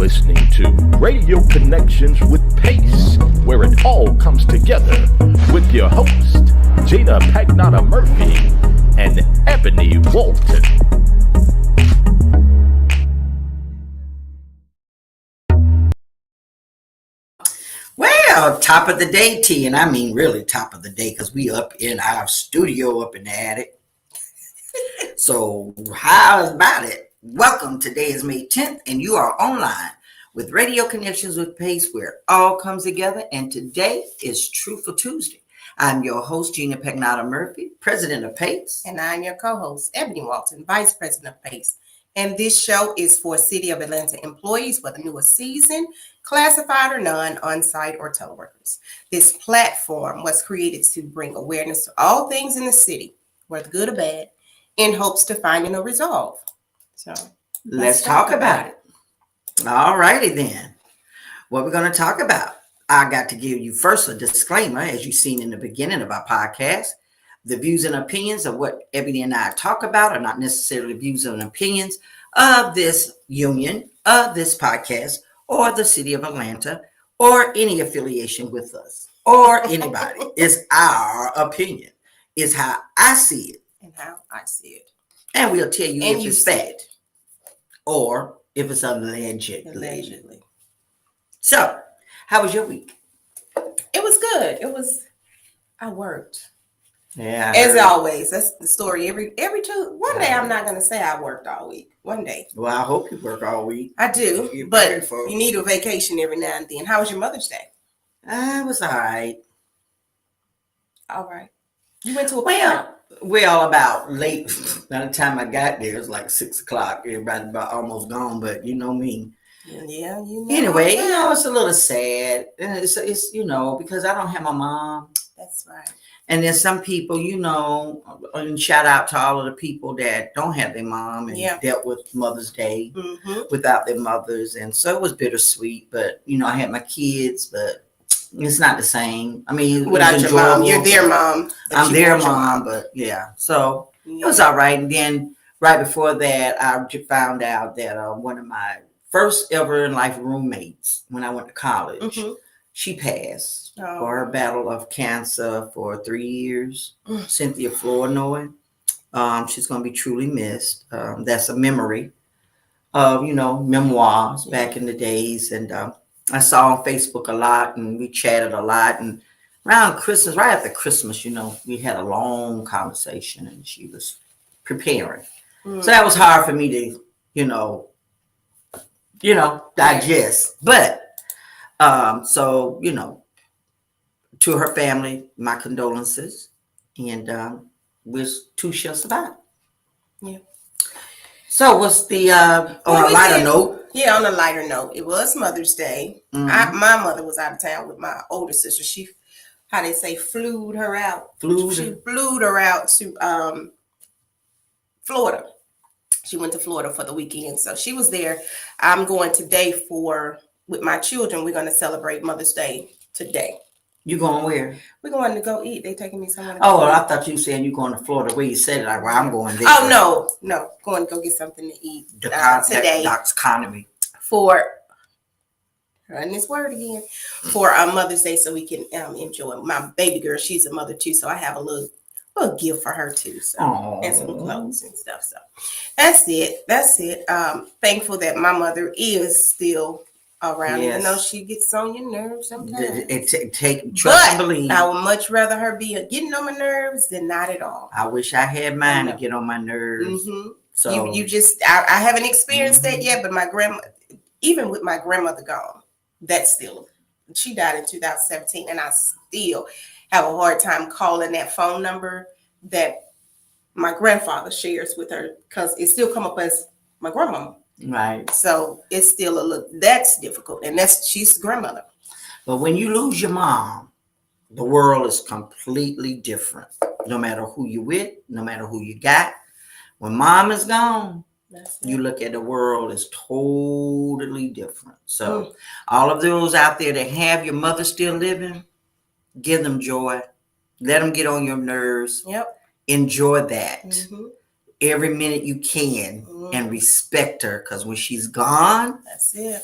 listening to Radio Connections with Pace, where it all comes together with your host, Gina Pagnata Murphy and Ebony Walton. Well, top of the day, T, and I mean really top of the day because we up in our studio up in the attic. So how's about it? Welcome. Today is May 10th, and you are online with Radio Connections with Pace, where it all comes together. And today is Truthful Tuesday. I'm your host, Gina Pagnata Murphy, president of Pace. And I'm your co-host, Ebony Walton, vice president of Pace. And this show is for City of Atlanta employees, whether new or seasoned, classified or non, on-site or teleworkers. This platform was created to bring awareness to all things in the city, whether good or bad, in hopes to finding a resolve. So let's talk about it. All righty then. What we're going to talk about. I got to give you first a disclaimer, as you've seen in the beginning of our podcast. The views and opinions of what Ebony and I talk about are not necessarily views and opinions of this union, of this podcast, or the city of Atlanta, or any affiliation with us, or anybody. It's our opinion. It's how I see it. And how I see it. And we'll tell you and if you it's fact or if it's allegedly. So, how was your week? It was good. I worked. Yeah. As always, that's the story. Every one day I'm not going to say I worked all week. One day. Well, I hope you work all week. I do, but you need a vacation every now and then. How was your Mother's Day? It was all right. All right. You went to a party? Well, about late. By the time I got there, it was like 6 o'clock. Everybody about almost gone, but you know me. Yeah, you know. Anyway, it's a little sad. It's because I don't have my mom. That's right. And then some people, and shout out to all of the people that don't have their mom and dealt with Mother's Day without their mothers. And so it was bittersweet. But, I had my kids, but it's not the same. I mean, without your mom, you're their mom. I'm their mom, but yeah. So it was all right. And then right before that, I found out that one of my first ever in life roommates when I went to college, she passed for her battle of cancer for 3 years. Cynthia Flournoy. She's going to be truly missed. That's a memory of, memoirs back in the days. And I saw on Facebook a lot and we chatted a lot. And around Christmas, right after Christmas, we had a long conversation and she was preparing. So that was hard for me to, digest. But to her family, my condolences, and we too shall survive. Yeah. So what's the on a lighter note? Yeah, on a lighter note, it was Mother's Day. My mother was out of town with my older sister. She, how they say, flew her out. She flew her out to Florida. She went to Florida for the weekend, so she was there. I'm going today with my children. We're going to celebrate Mother's Day today. You going where? We're going to go eat. They taking me somewhere. I thought you said you going to Florida. Where you said it, like, well, I'm going there. Oh no, going to go get something to eat today. Doc's economy for running this word again for Mother's Day, so we can enjoy. My baby girl, she's a mother too, so I have a little gift for her too. So and some clothes and stuff. So that's it. Thankful that my mother is still around, even though she gets on your nerves sometimes. Trust and believe. I would much rather her be getting on my nerves than not at all. I wish I had mine to get on my nerves. So you just I haven't experienced that yet, but even with my grandmother gone, she died in 2017, and I still have a hard time calling that phone number that my grandfather shares with her because it still come up as my grandmama. Right. So it's still that's difficult. And she's grandmother. But when you lose your mom, the world is completely different. No matter who you with, no matter who you got. When mom is gone, you look at the world as totally different. So all of those out there that have your mother still living, give them joy. Let them get on your nerves. Yep. Enjoy that. Every minute you can and respect her, because when she's gone, that's it.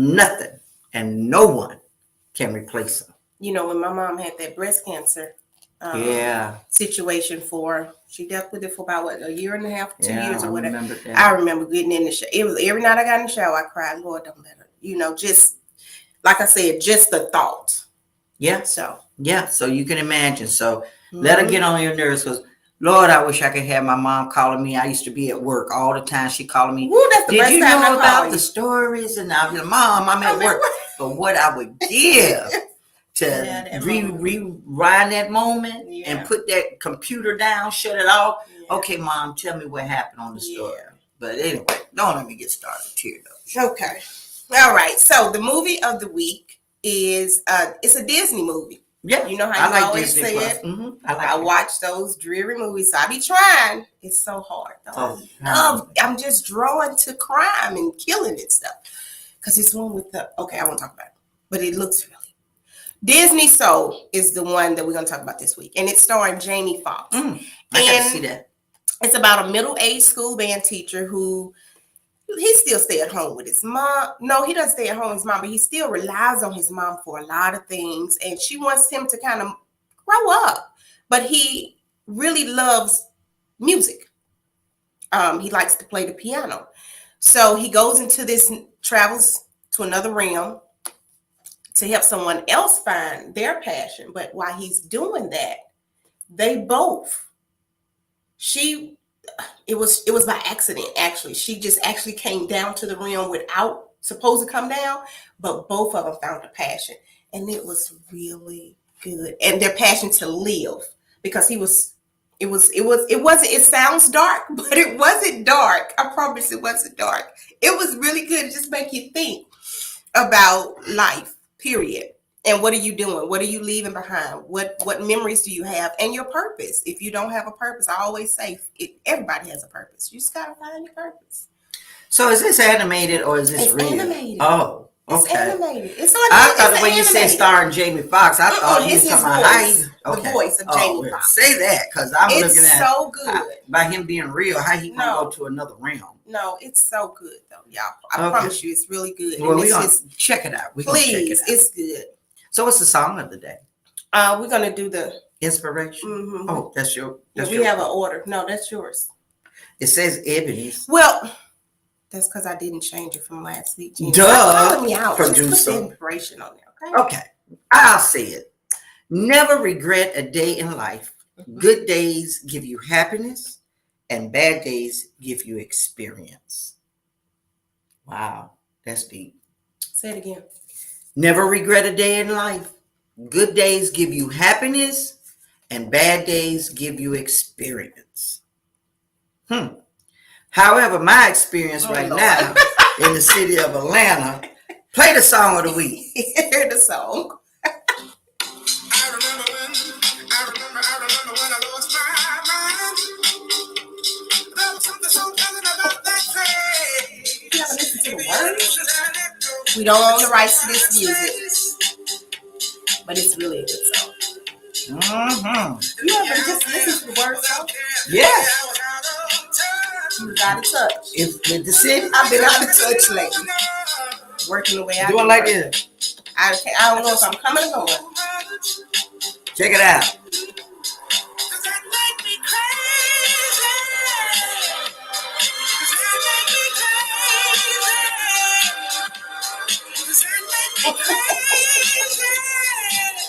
Nothing and no one can replace them. You know, when my mom had that breast cancer situation she dealt with it for about a year and a half, 2 years or whatever. I remember getting in the shower. It was every night I got in the shower, I cried, Lord, don't let her. You know, just like I said, just the thought. Yeah. So you can imagine. So let her get on your nerves, because Lord, I wish I could have my mom calling me. I used to be at work all the time. She calling me. Woo, that's the Did best you time know I about call the stories? And I'll be like, Mom, I'm at work. But what I would give to rewind that moment and put that computer down, shut it off. Yeah. Okay, Mom, tell me what happened on the story. But anyway, don't let me get started. Teared up. Okay. All right. So the movie of the week is it's a Disney movie. Yeah. You know how you always say it. I watch those dreary movies. So I be trying. It's so hard though. I'm just drawn to crime and killing and stuff. Because it's one with I won't talk about it. But it looks really. Disney Soul is the one that we're going to talk about this week. And it's starring Jamie Foxx. I got to see that. It's about a middle-aged school band teacher who he still stay at home with his mom. No, he doesn't stay at home with his mom, but he still relies on his mom for a lot of things. And she wants him to kind of grow up. But he really loves music. He likes to play the piano. So he goes into travels to another realm to help someone else find their passion. But while he's doing that, it was by accident, actually. She just actually came down to the realm without supposed to come down, but both of them found a passion. And it was really good. And their passion to live, because it sounds dark, but it wasn't dark. I promise it wasn't dark. It was really good. It just make you think about life, period. And what are you doing? What are you leaving behind? What memories do you have? And your purpose. If you don't have a purpose, I always say everybody has a purpose. You just got to find your purpose. So is this animated or is this real? Animated. Oh, okay. It's animated. I thought when you said starring Jamie Foxx, I thought you were talking about the voice of Jamie Foxx. Say that, because I'm looking at so good. By him being real, how he can go to another realm. No, it's so good though, y'all. I promise you, it's really good. Well, we're going to check it out. Please, it's good. So what's the song of the day? We're going to do the inspiration. Mm-hmm. Oh, that's your. We have an order. No, that's yours. It says Ebony's. Well, that's because I didn't change it from last week. Duh. Me out. Producer. Just put the inspiration on there. Okay. I'll say it. Never regret a day in life. Mm-hmm. Good days give you happiness, and bad days give you experience. Wow, that's deep. Say it again. Never regret a day in life. Good days give you happiness, and bad days give you experience. However, my experience now in the city of Atlanta, play the song of the week. Hear the song. I remember when I lost my mind. There was something so pleasant about that day. You haven't listened to the words? We don't own the rights to this music, but it's really a good song. Mm-hmm. You ever just listen to the words? Yeah. You got to touch. With the city? I've been out of touch lately. Working the way I do. Doing like this. I don't know if I'm coming or going. Check it out.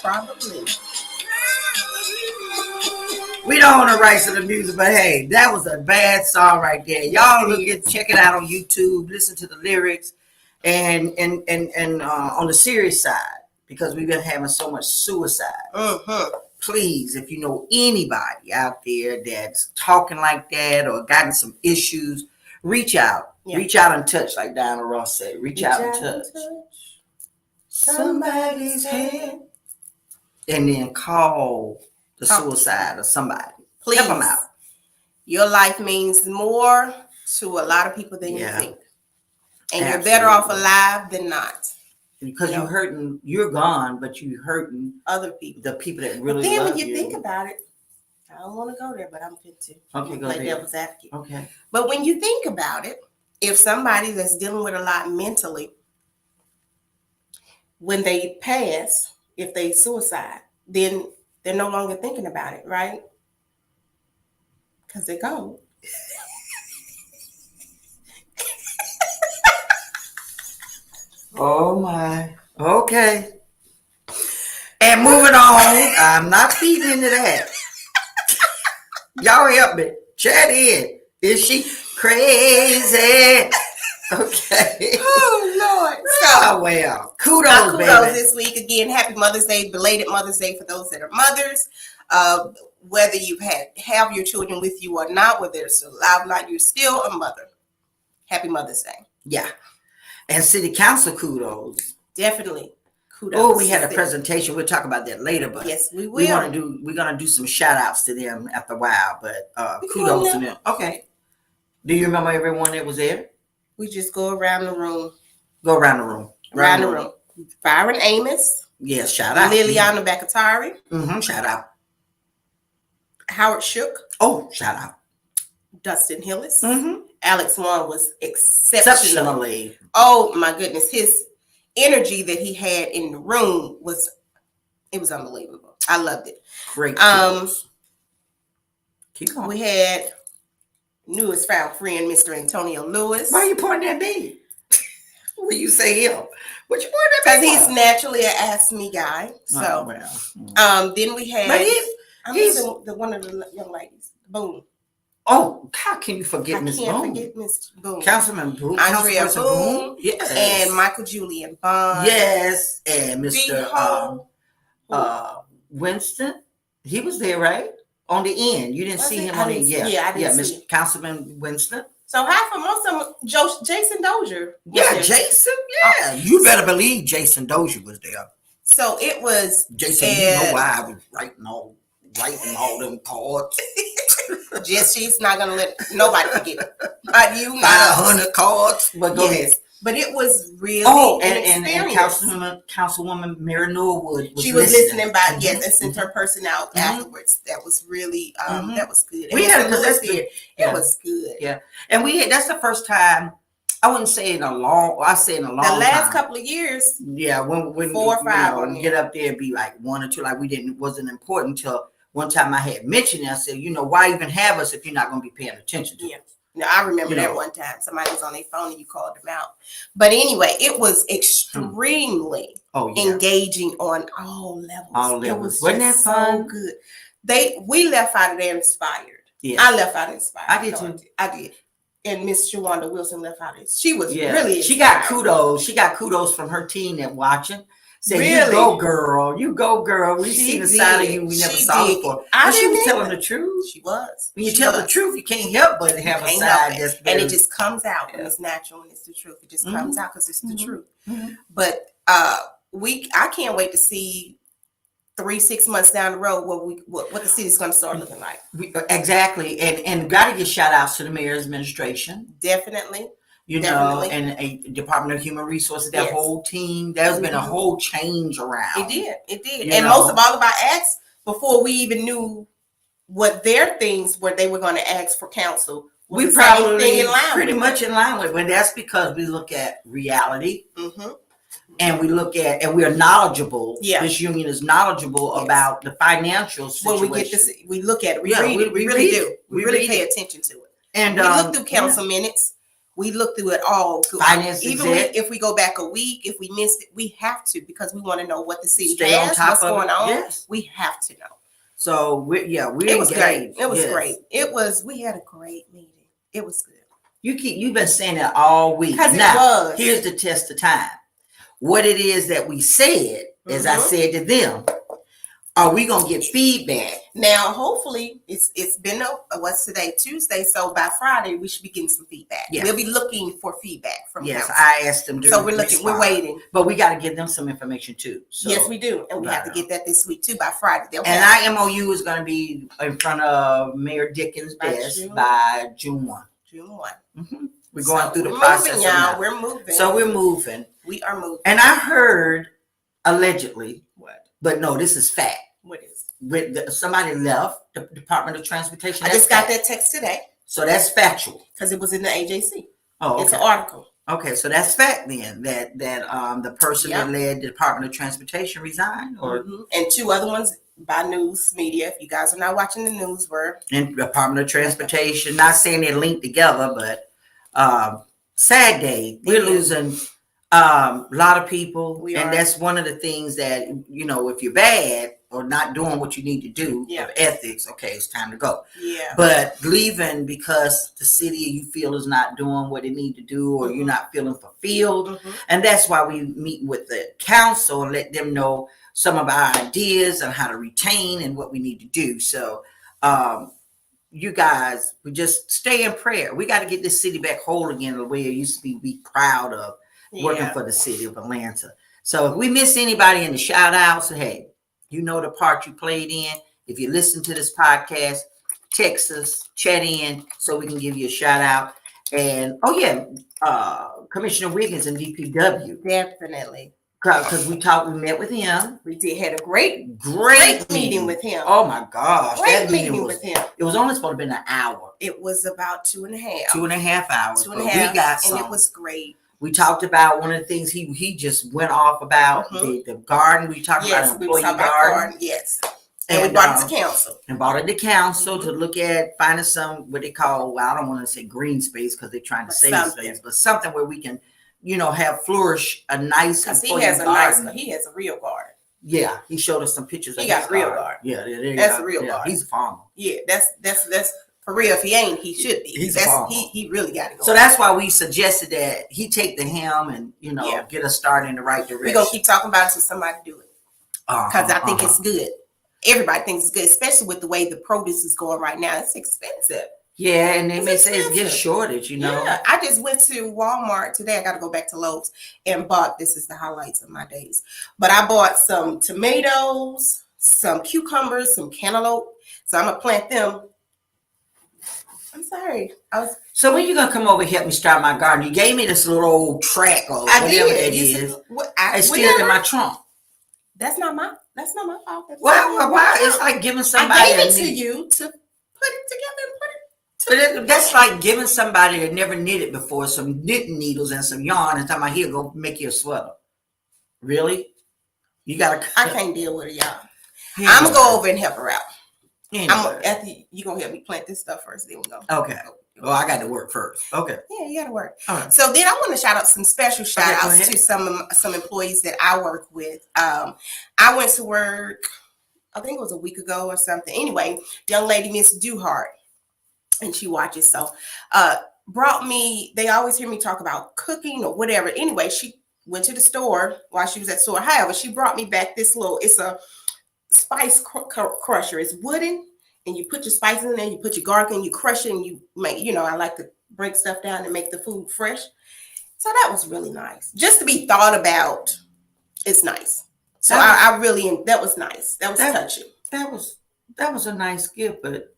Probably. We don't own the rights to the music, but hey, that was a bad song right there. Y'all check it out on YouTube, listen to the lyrics, and on the serious side, because we've been having so much suicide. Please, if you know anybody out there that's talking like that or gotten some issues, reach out. Yeah. Reach out and touch, like Diana Ross said. Reach out and touch somebody's hand. And then call the suicide or somebody. Please. Help them out. Your life means more to a lot of people than you think. And You're better off alive than not. Because you're hurting, you're gone, but you're hurting other people. The people that really love you. Then when you think about it, I don't want to go there, but I'm fit to. Okay, go play ahead. Devil's advocate. Okay. But when you think about it, if somebody that's dealing with a lot mentally, when they pass, if they suicide, then they're no longer thinking about it, right? Because they're gone. Oh my. Okay. And moving on. I'm not feeding into that. Y'all help me. Chat in. Is she crazy? Okay. Oh Lord. Oh well. Kudos baby. this week again. Happy Mother's Day, belated Mother's Day for those that are mothers. Whether you've have your children with you or not, whether they're still alive or not, you're still a mother. Happy Mother's Day. Yeah. And city council kudos. Definitely. Kudos. Oh, we had a presentation. We'll talk about that later, but yes, we will. We're gonna do some shout outs to them after a while, but kudos to them. Okay. Do you remember everyone that was there? We just go around the room. Go around the room. Around the room. Byron Amos. Yes, shout out. Liliana Bakatari. Shout out. Howard Shook. Oh, shout out. Dustin Hillis. Alex Wan was exceptionally. Oh my goodness. His energy that he had in the room was unbelievable. I loved it. Great. Keep going. We had newest found friend, Mr. Antonio Lewis. Why are you pointing at me? When you say him, what you pointing at me? Because he's naturally an ask me guy. So, then we had. But he's the one of the young ladies. Boom. Oh, how can you forget Miss Boone? I can't forget Miss Boone. Councilman Boone. Andrea Boone. Yes. And Michael Julian Bond. Yes. And Mr. Winston. He was there, right? On the end. You didn't see him on the end. Yeah, I didn't see him. Councilman Winston. So half of most of them, Jason Dozier. Yeah, there. Jason. Yeah. You better believe Jason Dozier was there. So it was Jason, you know why I was writing all them cards. Just she's not gonna let nobody forget it. Not you, 500 cards. But go ahead. But it was really and Councilwoman Mary Norwood was she was listening by and sent her person out afterwards. That was really that was good. It was good. Yeah. And that's the first time. I wouldn't say in a long time. The last couple of years. Yeah, when 4 or 5 get up there and be like 1 or 2, like wasn't important till one time I had mentioned it. I said, why even have us if you're not going to be paying attention to it? No, I remember that one time. Somebody was on their phone and you called them out. But anyway, it was extremely engaging on all levels. It was wasn't that fun? So good. We left out of there inspired. Yeah. I left out inspired. I did too. I did. And Miss Shawanda Wilson left out. She was really inspired. She got kudos. She got kudos from her team that watching. Said, really? You go, girl. We seen the side of you we never saw before. She was telling the truth. She was. When you tell the truth, you can't help but have a side that's and it just comes out when it's natural and it's the truth. It just comes out because it's the truth. But I can't wait to see 3-6 months down the road what the city's going to start looking like. Exactly, and got to give shout outs to the mayor's administration. Definitely. And a Department of Human Resources, that whole team. There's been a whole change around. It did. And most of all of our acts, before we even knew what their things were, they were going to ask for counsel. We probably pretty much in line with it. But that's because we look at reality. And and we are knowledgeable. Yeah. This union is knowledgeable about the financial situation. When we look at it. We read it. We really do. We really pay attention to it. And we look through council minutes. We look through it all. Even if we go back a week, if we missed it, we have to because we want to know what the city has, what's going on. Yes. We have to know. So it was great. It was great. We had a great meeting. It was good. You've been saying that all week. Now, here's the test of time. What it is that we said, as I said to them, are we gonna get feedback? Now, hopefully, it's been what's today, Tuesday. So by Friday, we should be getting some feedback. Yes. We'll be looking for feedback from council. I asked them to. So we're waiting, but we got to give them some information too. So, yes, we do, and we have to get that this week too by Friday. And our MOU is going to be in front of Mayor Dickens' desk by June 1. June 1. We're going through the process, y'all. We're moving. So we're moving. We are moving. And I heard allegedly, but no, this is fact. What is? Somebody left the Department of Transportation. I just got that text today. So that's factual. Because it was in the AJC. Oh, okay. It's an article. Okay, so that's fact then that the person that led the Department of Transportation resigned, or and 2 other ones by news media. If you guys are not watching the news, were in Department of Transportation. Not saying they're linked together, but sad day. We're losing a lot of people, and that's one of the things that, you know, if you're bad or not doing what you need to do of ethics, okay, it's time to go. Yeah. But leaving because the city you feel is not doing what it need to do, or you're not feeling fulfilled, and that's why we meet with the council and let them know some of our ideas on how to retain and what we need to do. So you guys, we just stay in prayer. We got to get this city back whole again, the way it used to be. Be proud of working for the city of Atlanta. So if we miss anybody in the shout outs, hey, you know the part you played in. If you listen to this podcast, text us, chat in so we can give you a shout out. And Commissioner Wiggins and DPW. Definitely. Because we met with him. We had a great meeting with him. Oh my gosh. Great meeting with him. It was only supposed to be an hour. It was about 2.5. 2.5 hours. 2.5. We got some. And it was great. We talked about one of the things he just went off about, the garden. We talked about an employee garden. Yes. And we brought it to council. And brought it to council to look at finding some, what they call, well, I don't want to say green space because they're trying to save space, but something where we can, you know, have flourish a nice employee garden. He has a real garden. Yeah, he showed us some pictures of his garden. He got a real garden. Yeah, that's a real garden. He's a farmer. Yeah, that's for real. If he ain't, he should be. He's a farmer. He really got to go. So that's why we suggested that he take the helm and, you know, get us started in the right direction. We're going to keep talking about it until somebody do it. Because I think it's good. Everybody thinks it's good, especially with the way the produce is going right now. It's expensive. Yeah, and they may say it's getting shortage, you know. Yeah, I just went to Walmart today. I got to go back to Lowe's and bought, this is the highlights of my days, but I bought some tomatoes, some cucumbers, some cantaloupe. So I'm going to plant them. I'm sorry. So when you going to come over and help me start my garden? You gave me this little old track or whatever that is. It's still in my trunk. That's not my fault. Why? It's like giving somebody. I gave it to you to put it together and put it. That's like giving somebody that never knitted before some knitting needles and some yarn and talking about, here, go make you a sweater. Really? You gotta. I can't deal with it, y'all. Yeah. I'm gonna go over and help her out. Anyway. You gonna help me plant this stuff first, then we go. Okay. Well, I got to work first. Okay. Yeah, you got to work. Right. So then I want to shout out some special shout outs to some employees that I work with. I went to work, I think it was a week ago or something. Anyway, young lady, Miss Duhart, and she watches. So brought me, they always hear me talk about cooking or whatever. Anyway, she went to the store while she was at the store. However, she brought me back this it's a spice crusher. It's wooden. And you put your spices in there, you put your garlic in, you crush it, and you make, you know, I like to break stuff down and make the food fresh. So that was really nice. Just to be thought about, it's nice. So that was nice. That was touching. That was a nice gift, but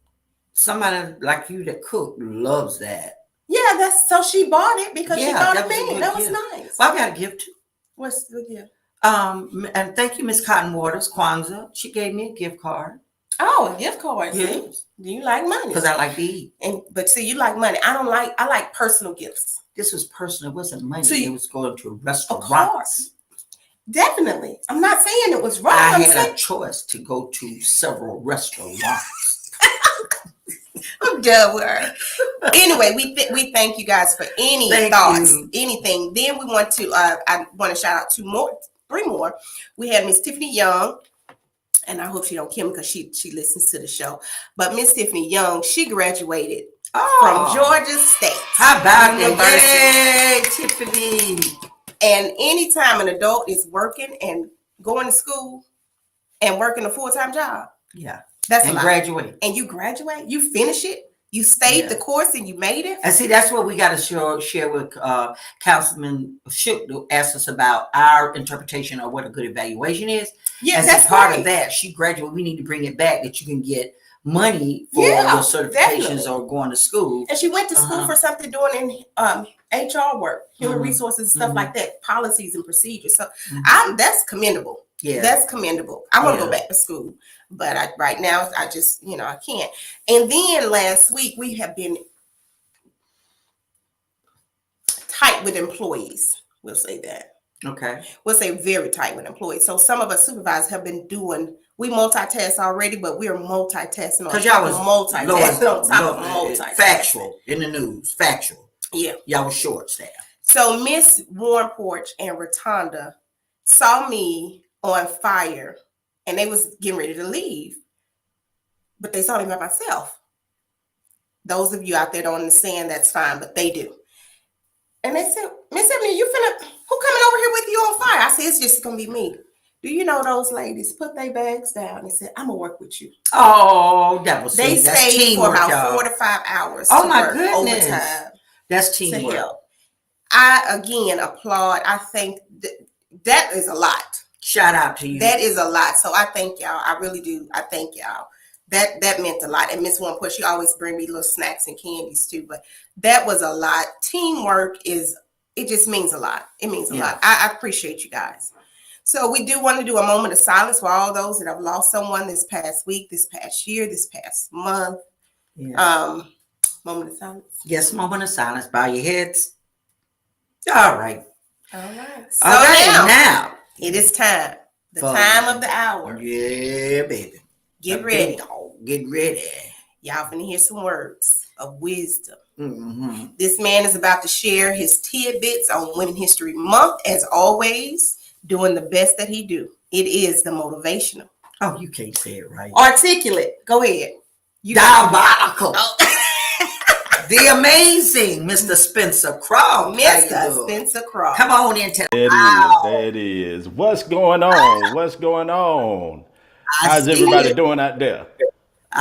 somebody like you that cook loves that. Yeah, so she bought it because she thought of me. That was nice. Well, I got a gift too. What's the gift? And thank you, Miss Cotton Waters, Kwanzaa. She gave me a gift card. Oh, a gift card. Yes. Do you like money? Because I like to eat. But see, you like money. I like personal gifts. This was personal. It wasn't money. So it was going to restaurants. Of course. Definitely. I'm not saying it was wrong. I had a choice to go to several restaurants. I'm done with her. Anyway, we thank you guys for any thoughts, anything. Then we want to, I want to shout out three more. We had Miss Tiffany Young. And I hope she don't kill me because she listens to the show. But Miss Tiffany Young, she graduated from Georgia State. How about that? Yay, Tiffany. And anytime an adult is working and going to school and working a full-time job. Yeah. That's and graduate. And you graduate, you finish it. You stayed the course and you made it. And see, that's what we got to share with Councilman Shook to ask us about our interpretation of what a good evaluation is. Yeah, that's part of that. She graduated. We need to bring it back that you can get money for your certifications or going to school. And she went to school for something doing in HR work, human resources, stuff like that, policies and procedures. So that's commendable. Yeah, that's commendable. I want to go back to school, but right now I just, I can't. And then last week we have been tight with employees. We'll say that. Okay. We'll say very tight with employees. So some of us supervisors have been doing, we multitask already, but we're multitasking. Because y'all was multitasking. Factual in the news. Factual. Yeah. Y'all was short staff. So Miss Warren Porch and Rotunda saw me on fire and they was getting ready to leave. But they saw me by myself. Those of you out there don't understand, that's fine, but they do. And they said, Miss Ebony, who coming over here with you on fire? I said, it's just gonna be me. Do you know those ladies put their bags down and said, I'm gonna work with you. Oh, that was they stayed for about 4 to 5 hours. Oh my goodness. Overtime. That's teamwork. To help. I again applaud. I think that is a lot. Shout out to you. That is a lot. So I thank y'all. I really do. I thank y'all. That meant a lot. And Miss Warren Porch, she always bring me little snacks and candies too. But that was a lot. Teamwork it just means a lot. It means a lot. I appreciate you guys. So we do want to do a moment of silence for all those that have lost someone this past week, this past year, this past month. Yes. Moment of silence. Yes, moment of silence. Bow your heads. All right. All right. So all right, now it is time. The time of the hour. Yeah, baby. Get ready. Get ready. Y'all finna hear some words of wisdom. Mm-hmm. This man is about to share his tidbits on Women History Month, as always, doing the best that he do. It is the motivational. Oh, you can't say it right. Articulate. Go ahead. Diabolical. Oh. The amazing Mr. Spencer Crow. Mr. Spencer Crow. Come on in. There it is. What's going on? What's going on? How's everybody doing out there?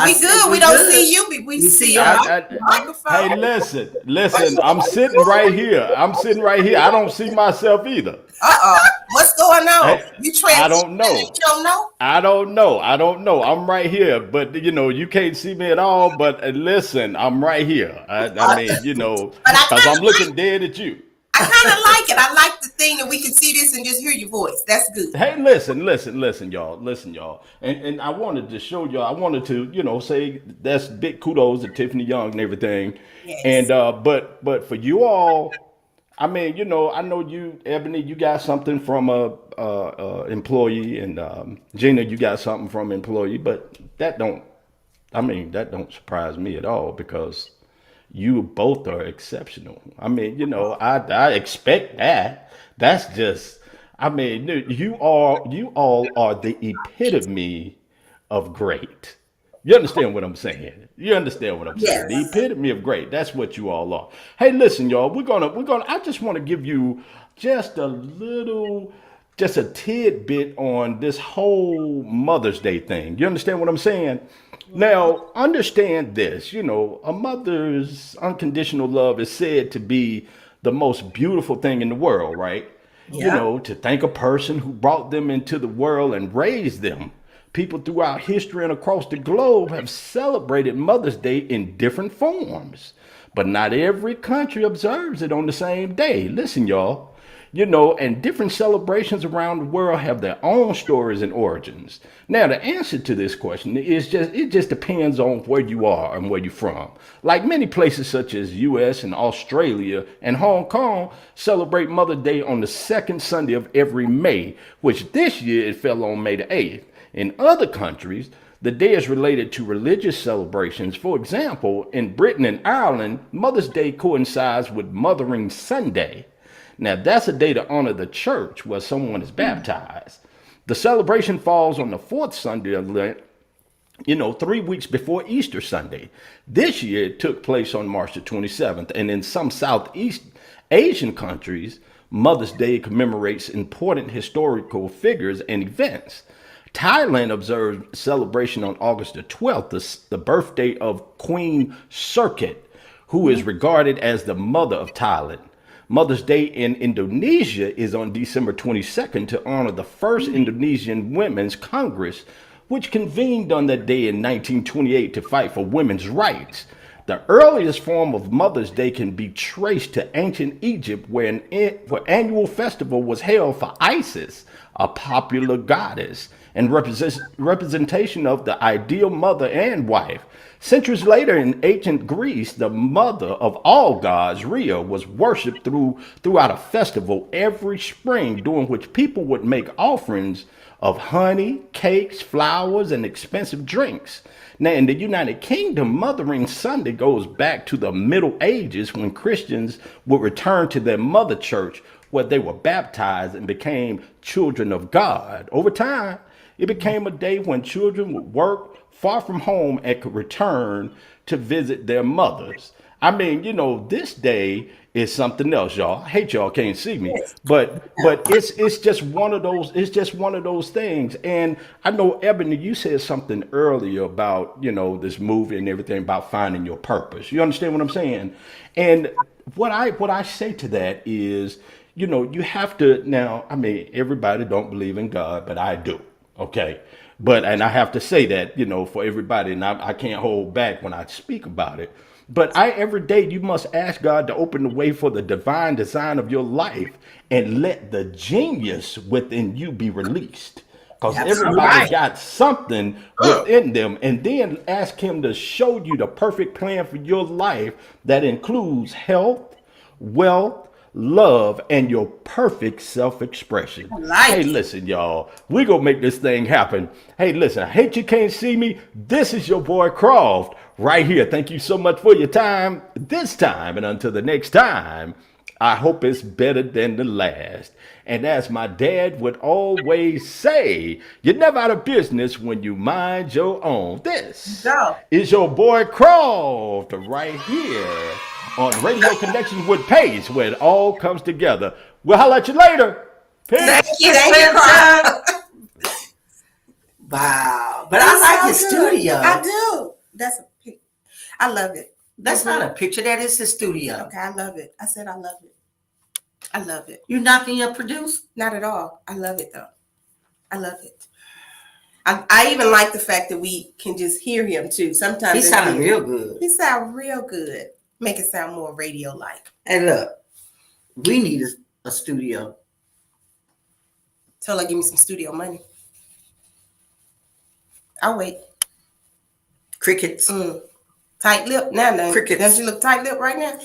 We good. We don't see you. We see your microphone. Hey, listen. I'm sitting right here. I don't see myself either. What's going on? Hey, you trans? I don't know. You don't know? I don't know. I'm right here, but you can't see me at all. But listen, I'm right here. I mean, because I'm looking dead at you. I kind of like it. I like the thing that we can see this and just hear your voice. That's good. Hey, listen, y'all. And I wanted to show y'all. I wanted to, say that's big kudos to Tiffany Young and everything. Yes. And but for you all, I mean, I know you, Ebony, you got something from a employee, and Gina, you got something from employee. But that don't surprise me at all, because you both are exceptional. I mean, I expect that. That's just, I mean, you all are the epitome of great. You understand what I'm saying? Yes. The epitome of great. That's what you all are. Hey, listen, y'all, I just want to give you just a tidbit on this whole Mother's Day thing. You understand what I'm saying? Now, understand this, a mother's unconditional love is said to be the most beautiful thing in the world, right? Yeah. To thank a person who brought them into the world and raised them. People throughout history and across the globe have celebrated Mother's Day in different forms, but not every country observes it on the same day. Listen, y'all. And different celebrations around the world have their own stories and origins. Now, the answer to this question is it just depends on where you are and where you're from. Like many places such as US and Australia and Hong Kong celebrate Mother's Day on the second Sunday of every May, which this year it fell on May the 8th. In other countries, the day is related to religious celebrations. For example, in Britain and Ireland, Mother's Day coincides with Mothering Sunday. Now, that's a day to honor the church where someone is baptized. The celebration falls on the fourth Sunday of Lent, 3 weeks before Easter Sunday. This year, it took place on March the 27th. And in some Southeast Asian countries, Mother's Day commemorates important historical figures and events. Thailand observed celebration on August the 12th, the birthday of Queen Sirkit, who is regarded as the mother of Thailand. Mother's Day in Indonesia is on December 22nd to honor the first Indonesian Women's Congress, which convened on that day in 1928 to fight for women's rights. The earliest form of Mother's Day can be traced to ancient Egypt, where an annual festival was held for Isis, a popular goddess. and representation of the ideal mother and wife. Centuries later, in ancient Greece, the mother of all gods, Rhea, was worshipped throughout a festival every spring, during which people would make offerings of honey, cakes, flowers, and expensive drinks. Now, in the United Kingdom, Mothering Sunday goes back to the Middle Ages, when Christians would return to their mother church, where they were baptized and became children of God. Over time, it became a day when children would work far from home and could return to visit their mothers. I mean, this day is something else, y'all. I hate y'all can't see me, but it's just one of those. It's just one of those things. And I know, Ebony, you said something earlier about this movie and everything about finding your purpose. You understand what I'm saying? And what I say to that is, you have to now. I mean, everybody don't believe in God, but I do. Okay. And I have to say that, for everybody, and I can't hold back when I speak about it. But every day you must ask God to open the way for the divine design of your life and let the genius within you be released. Because everybody got something within them. And then ask him to show you the perfect plan for your life that includes health, wealth, love, and your perfect self-expression. Hey, listen, y'all, we gonna make this thing happen. Hey, listen, I hate you can't see me. This is your boy Croft right here. Thank you so much for your time this time, and until the next time, I hope it's better than the last. And as my dad would always say, you're never out of business when you mind your own. This is your boy Croft right here on Radio Connections with Pace, where it all comes together. We'll holler at you later. Peace. Thank you, Wow. But I like the studio. I do. I love it. That's not a picture. That is the studio. Okay, I love it. I said I love it. I love it. You knocking your produce? Not at all. I love it, though. I love it. I even like the fact that we can just hear him, too. Sometimes he sounds real good. He sounds real good. Make it sound more radio-like. Hey, look. We need a studio. Tell her, give me some studio money. I'll wait. Crickets. Tight lip now. Crickets. Doesn't she look tight lip right now?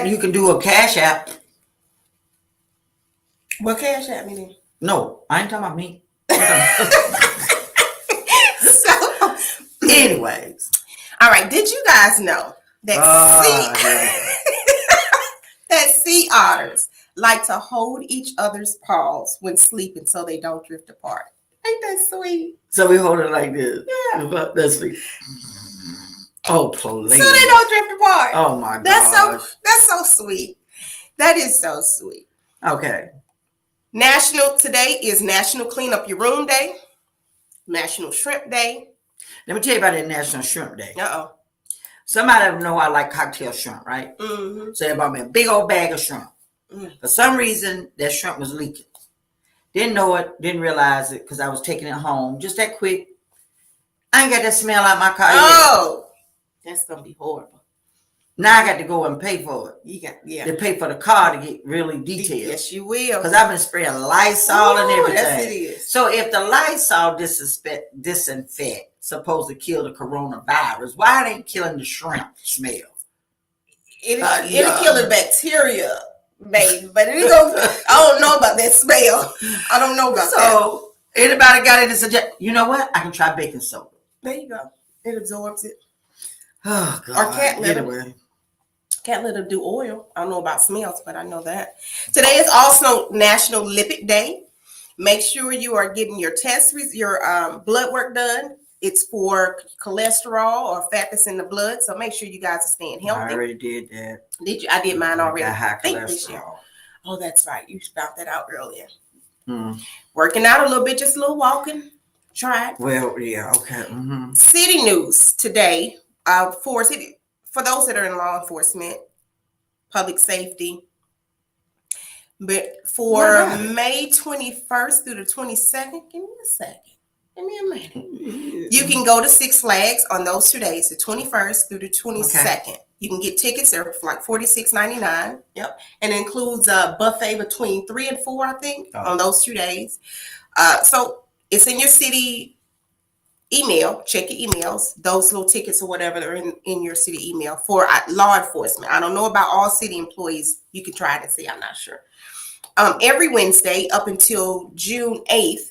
You can do a Cash App. What Cash App me then? No, I ain't talking about me. So, anyways. All right. Did you guys know that that sea otters like to hold each other's paws when sleeping so they don't drift apart? Ain't that sweet? So we hold it like this. Yeah. That's sweet. Oh, please. So they don't drift apart. Oh my gosh. That's so sweet. That is so sweet. Okay. Today is National Clean Up Your Room Day, National Shrimp Day. Let me tell you about that National Shrimp Day. Uh-oh. Somebody know I like cocktail shrimp, right? Mm-hmm. So they bought me a big old bag of shrimp. For some reason, that shrimp was leaking. Didn't know it, didn't realize it because I was taking it home just that quick. I ain't got that smell out my car yet. That's going to be horrible. Now I got to go and pay for it. To pay for the car to get really detailed. Yes, you will. Because I've been spraying Lysol and everything. Yes, it is. So if the Lysol disinfect supposed to kill the coronavirus, why it ain't killing the shrimp smell? It'll kill the bacteria, baby. But I don't know about that smell. I don't know about that. So anybody got any suggestion? You know what? I can try baking soda. There you go. It absorbs it. Oh, God. Or cat litter. Anyway. Cat litter do oil. I don't know about smells, but I know that. Today is also National Lipid Day. Make sure you are getting your blood work done. It's for cholesterol or fat that's in the blood. So make sure you guys are staying healthy. I already did that. Did you? I did mine already. I got high this year. cholesterol. Oh, that's right. You found that out earlier. Working out a little bit, just a little walking. Try it. Well, yeah, okay. City news today. For those that are in law enforcement, public safety. But for May 21st through the 22nd, give me a second. Give me a minute. You can go to Six Flags on those 2 days, the 21st through the 22nd. Okay. You can get tickets there for like $46.99. Yep. And it includes a buffet between 3 and 4, I think, on those 2 days. So It's in your city email. Check your emails. Those little tickets or whatever are in your city email for law enforcement. I don't know about all city employees. You can try it and see. I'm not sure. Every Wednesday up until June 8th,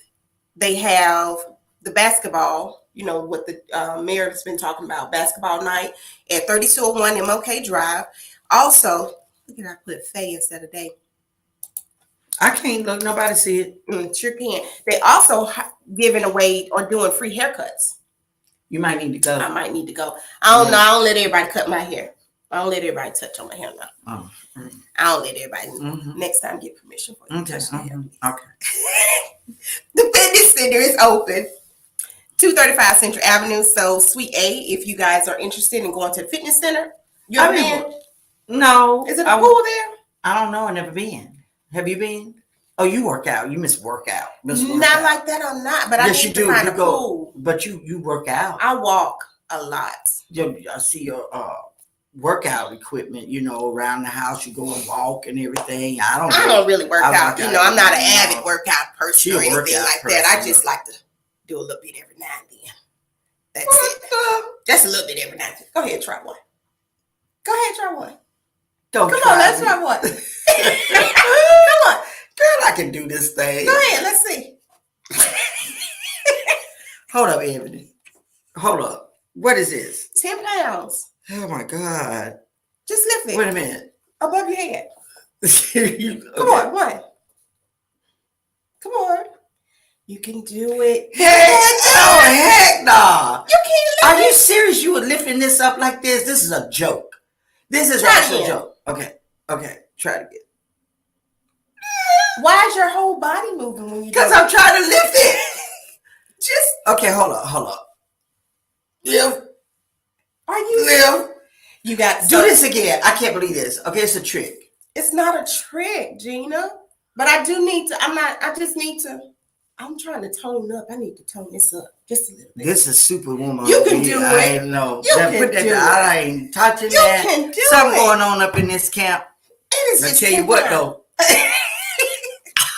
they have the basketball, what the mayor has been talking about, basketball night at 3201 MLK Drive. Also, look at I put Faye instead of Day. I can't look, nobody see it. Sure can. They also giving away or doing free haircuts. You might need to go. I might need to go. I don't know. I don't let everybody cut my hair. I don't let everybody touch on my hair now. Oh. I don't let everybody. Next time, get permission for you to touch my hair. Okay. The fitness center is open, 235 Central Avenue. So, Suite A, if you guys are interested in going to the fitness center, you ever been? No. Is it a pool there? I don't know. I've never been. Have you been? Oh, you work out. You miss workout. Not like that. I'm not. But yes, I need to find a pool. But you work out. I walk a lot. I see your workout equipment. Around the house, you go and walk and everything. I don't really work out. I'm not an avid workout person or anything like that. I just like to do a little bit every now and then. That's it. Just a little bit every now and then. Go ahead, try one. Come on, let's try one. Come on. Girl, I can do this thing. Go ahead, let's see. Hold up, Ebony. Hold up. What is this? 10 pounds. Oh my God. Just lift it. Wait a minute. Above your head. Come on, one. Come on. You can do it. Heck no. You can't lift Are you serious? You were lifting this up like this? This is a joke. This is actually a joke. Okay. Try it again. Why is your whole body moving when you do it? Because I'm trying to lift it. Okay, hold up. Lift. Are you lift? You got do this again. I can't believe this. Okay, it's a trick. It's not a trick, Gina. But I do need to. I'm trying to tone up. I need to tone this up just a little bit. This is Superwoman. You can do it. I know. You can do it. I ain't touching that. You can do Something it. going on up in this camp. It is. I tell you what though.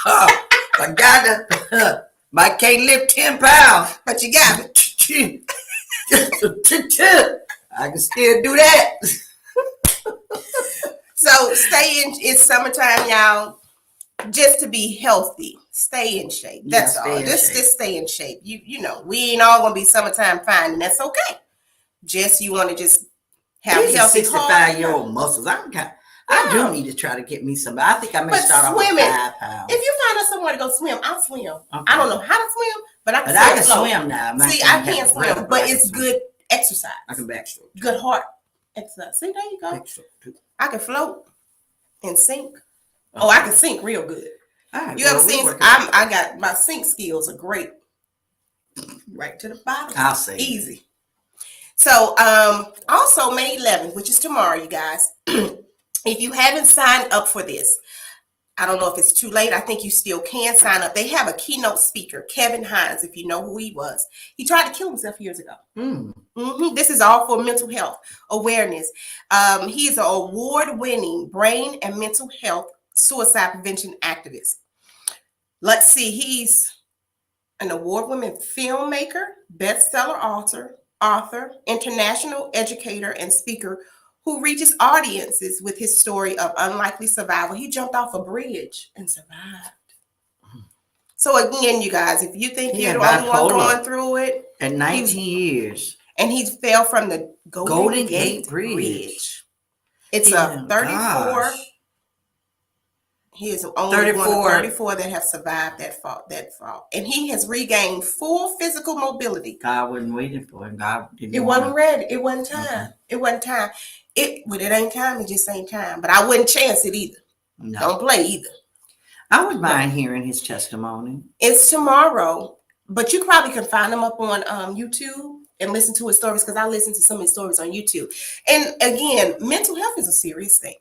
I got to. I can't lift 10 pounds, but you got it. I can still do that. So stay in. It's summertime, y'all. Just to be healthy, stay in shape. That's all. Just stay in shape. You know, we ain't all gonna be summertime fine, and that's okay. You want to just have healthy 65-year-old muscles. I do need to try to get me some. I think I may start off with 5 pounds. If you find out somewhere to go swim, I'll swim. Okay. I don't know how to swim, but I can swim now. See, I can't swim, but it's good exercise. I can backstroke. Good heart exercise. See, there you go. I can float and sink. Okay. Oh, I can sink real good. Right, you ever seen? I got my sink skills are great. Right to the bottom. I'll say easy. So, also May 11th, which is tomorrow, you guys. If you haven't signed up for this, I don't know if it's too late. I think you still can sign up. They have a keynote speaker, Kevin Hines, if you know who he was. He tried to kill himself years ago. This is all for mental health awareness. He is an award-winning brain and mental health suicide prevention activist. Let's see. He's an award-winning filmmaker, bestseller author, international educator, and speaker who reaches audiences with his story of unlikely survival. He jumped off a bridge and survived. So again, you guys, if you think you're the only one going through it. At 19 years. And he fell from the Golden Gate Bridge. It's a 34. Gosh. He is only 34 that have survived that fall. And he has regained full physical mobility. God wasn't waiting for him. It wasn't ready. It wasn't time. Mm-hmm. It wasn't time. It ain't time. It just ain't time. But I wouldn't chance it either. No. Don't play either. I wouldn't mind hearing his testimony. It's tomorrow. But you probably can find him up on YouTube and listen to his stories, because I listen to some of his stories on YouTube. And again, mental health is a serious thing.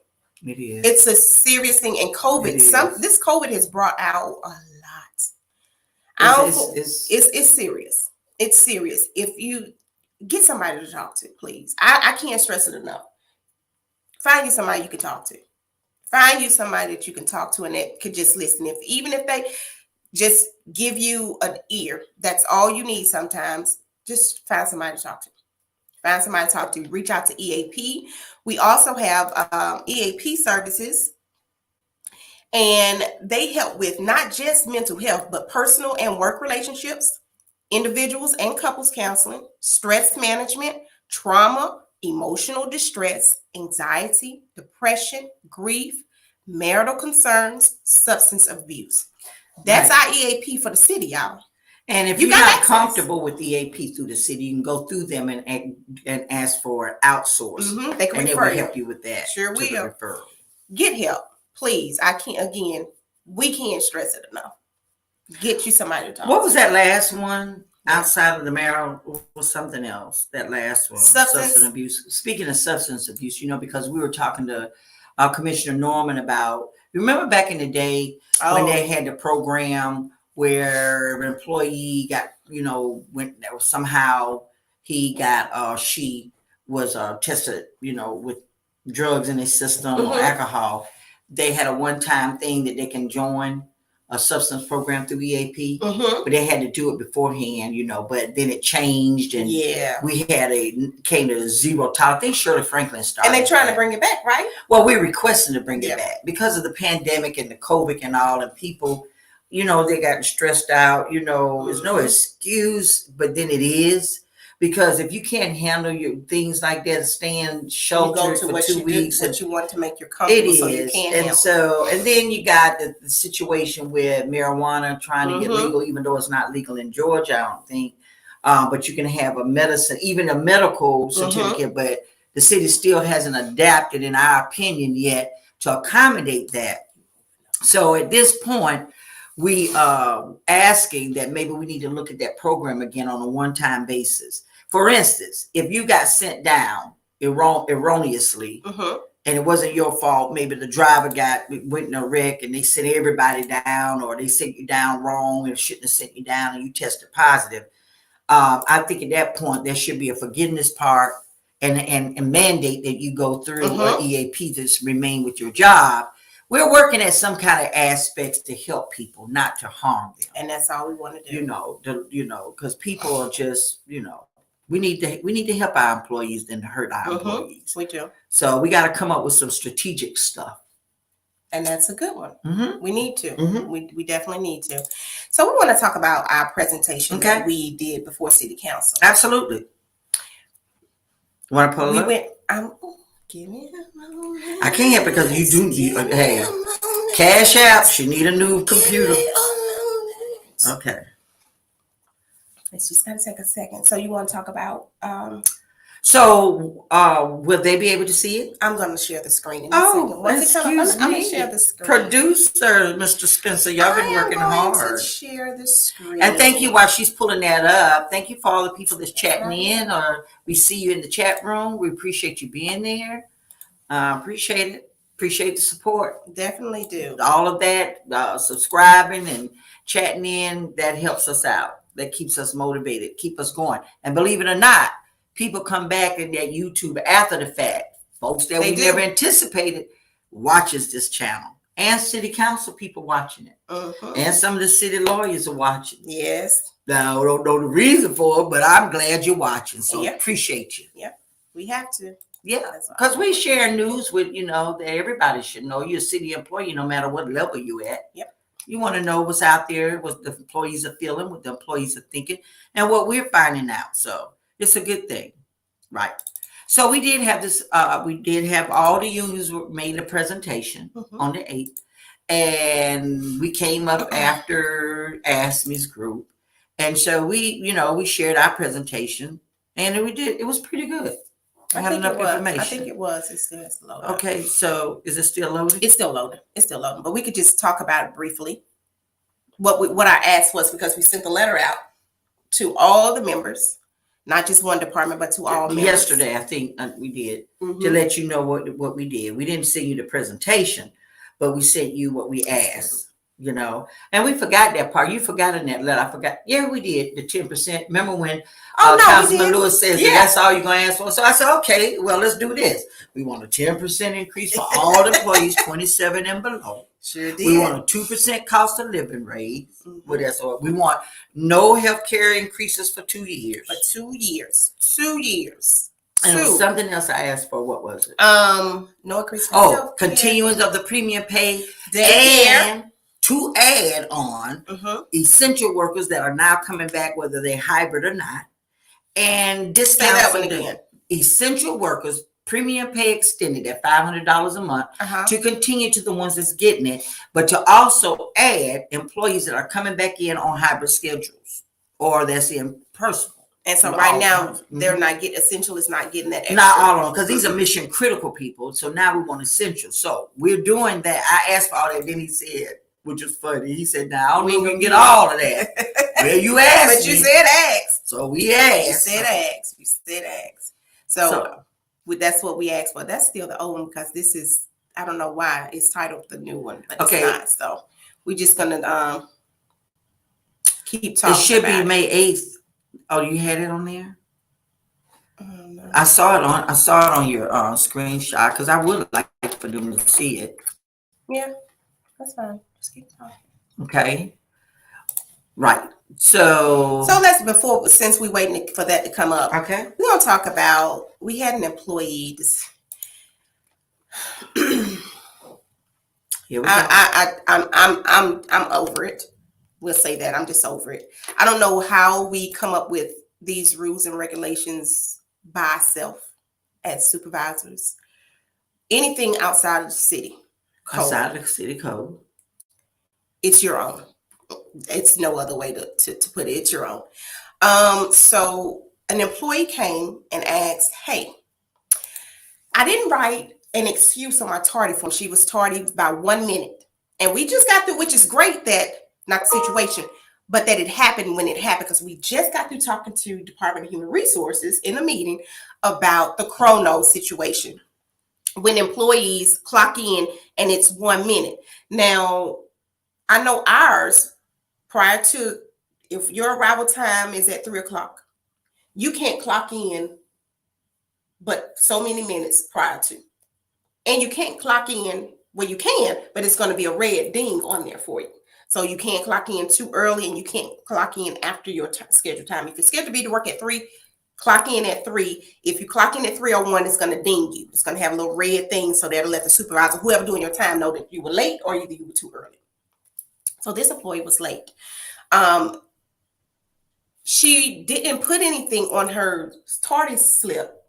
It is. It's a serious thing. And COVID, this COVID has brought out a lot. It's serious. It's serious. If you get somebody to talk to, please. I can't stress it enough. Find you somebody you can talk to. Find you somebody that you can talk to and that could just listen. Even if they just give you an ear. That's all you need sometimes. Just find somebody to talk to. Find somebody to talk to. Reach out to EAP. We also have EAP services, and they help with not just mental health, but personal and work relationships, individuals and couples counseling, stress management, trauma, emotional distress, anxiety, depression, grief, marital concerns, substance abuse. That's our EAP for the city, y'all. And if you're not comfortable with EAP through the city, you can go through them and ask for outsource. Mm-hmm. They can and refer they will help you with that. Sure will. Referral. Get help, please. We can't stress it enough. Get you somebody to talk. What was that last one? Outside of the marital was something else. That last one, substance abuse. Speaking of substance abuse, because we were talking to Commissioner Norman about. Remember back in the day when they had the program where an employee got, when that was somehow he got she was tested, with drugs in his system or alcohol. They had a one-time thing that they can join a substance program through EAP, but they had to do it beforehand, but then it changed and we came to zero tolerance. I think Shirley Franklin started. And they're trying to bring it back, right? Well, we're requesting to bring it back because of the pandemic and the COVID and all, and people, they got stressed out, there's no excuse, but then it is. Because if you can't handle your things like that, staying sheltered for 2 weeks, what you want to make your comfortable, so you can't handle. And then you got the situation with marijuana trying to get legal, even though it's not legal in Georgia, I don't think. But you can have a medicine, even a medical certificate, but the city still hasn't adapted, in our opinion, yet to accommodate that. So at this point, we asking that maybe we need to look at that program again on a one-time basis. For instance, if you got sent down erroneously and it wasn't your fault, maybe the driver went in a wreck and they sent everybody down, or they sent you down wrong and shouldn't have sent you down and you tested positive. I think at that point there should be a forgiveness part and mandate that you go through or EAP to remain with your job. We're working at some kind of aspects to help people, not to harm them. And that's all we want to do. Because people are just, we need to help our employees than to hurt our employees. We do. So we got to come up with some strategic stuff. And that's a good one. We need to. We definitely need to. So we want to talk about our presentation that we did before City Council. Absolutely. You want to pull it up? Give me a moment. I can't because you do need cash apps. You need a new computer. Okay. It's just gonna take a second. So you want to talk about? So will they be able to see it? I'm going to share the screen. Excuse me. I'm going to share the screen. Producer, Mr. Spencer, y'all been working hard. To share the screen. And thank you while she's pulling that up. Thank you for all the people that's chatting in, or we see you in the chat room. We appreciate you being there. Appreciate it. Appreciate the support. Definitely do. All of that, subscribing and chatting in, that helps us out. That keeps us motivated, keep us going. And believe it or not, people come back in that YouTube after the fact. Folks that we never anticipated watches this channel. And city council people watching it. And some of the city lawyers are watching. Yes. Now, I don't know the reason for it, but I'm glad you're watching. So appreciate you. Yep. We have to. Yeah. Because we share news with, that everybody should know. You're a city employee no matter what level you at. Yep. You want to know what's out there, what the employees are feeling, what the employees are thinking, and what we're finding out. So it's a good thing. Right. So we did have this, all the unions made a presentation on the 8th. And we came up after ASME's group. And so we shared our presentation, and it was pretty good. I had enough information. I think it was. It's still loading. Okay, so is it still loading? It's still loading. But we could just talk about it briefly. What I asked was, because we sent the letter out to all the members, not just one department, but to all members. Yesterday, I think we did, to let you know what we did. We didn't send you the presentation, but we sent you what we asked. And we forgot that part. You forgot in that letter. I forgot. Yeah, we did the 10%. Remember when Councilman Lewis says that's all you're going to ask for? So I said, okay, well, let's do this. We want a 10% increase for all employees 27 and below. Sure did. We want a 2% cost of living raise. Well, that's all. We want no health care increases for 2 years. For 2 years. 2 years. And there was something else I asked for. What was it? No increase for health care. Continuance of the premium pay. Daycare. And to add on essential workers that are now coming back, whether they're hybrid or not. And discounts. Say that one again. Essential workers, premium pay extended at $500 a month to continue to the ones that's getting it, but to also add employees that are coming back in on hybrid schedules or that's in personal. And so right now they're not getting essential is not getting that extra. Not all of them, because these are mission critical people. So now we want essential. So we're doing that. I asked for all that. Then he said, which was funny. He said, "Now I don't know if we can get all of that." Well, you asked, but you said ask. So we asked. You said ask. You said ask. So that's what we asked for. That's still the old one because this is, I don't know why it's titled the new one, but it's not. So we're just gonna keep talking. It should be May 8th. Oh, you had it on there? No. I saw it on your screenshot because I would like for them to see it. Yeah, that's fine. Just keep talking. Okay. Right. So let's since we're waiting for that to come up. Okay. We're gonna talk about we had an employee. Here we go. I'm over it. We'll say that I'm just over it. I don't know how we come up with these rules and regulations by ourselves as supervisors. Anything outside of the city code. Outside of the city code. It's your own. It's no other way to put it. It's your own. So an employee came and asked, "Hey, I didn't write an excuse on my tardy form. She was tardy by 1 minute. And we just got through, which is great that, not the situation, but that it happened when it happened because we just got through talking to Department of Human Resources in a meeting about the chrono situation. When employees clock in and it's 1 minute. Now, I know ours, prior to, if your arrival time is at 3:00, you can't clock in but so many minutes prior to. And you can't clock in, well, you can, but it's going to be a red ding on there for you. So you can't clock in too early and you can't clock in after your scheduled time. If you're scheduled to be to work at 3, clock in at 3. If you clock in at 3:01, it's going to ding you. It's going to have a little red thing so that'll let the supervisor, whoever doing your time, know that you were late or either you were too early. So this employee was late. She didn't put anything on her tardy slip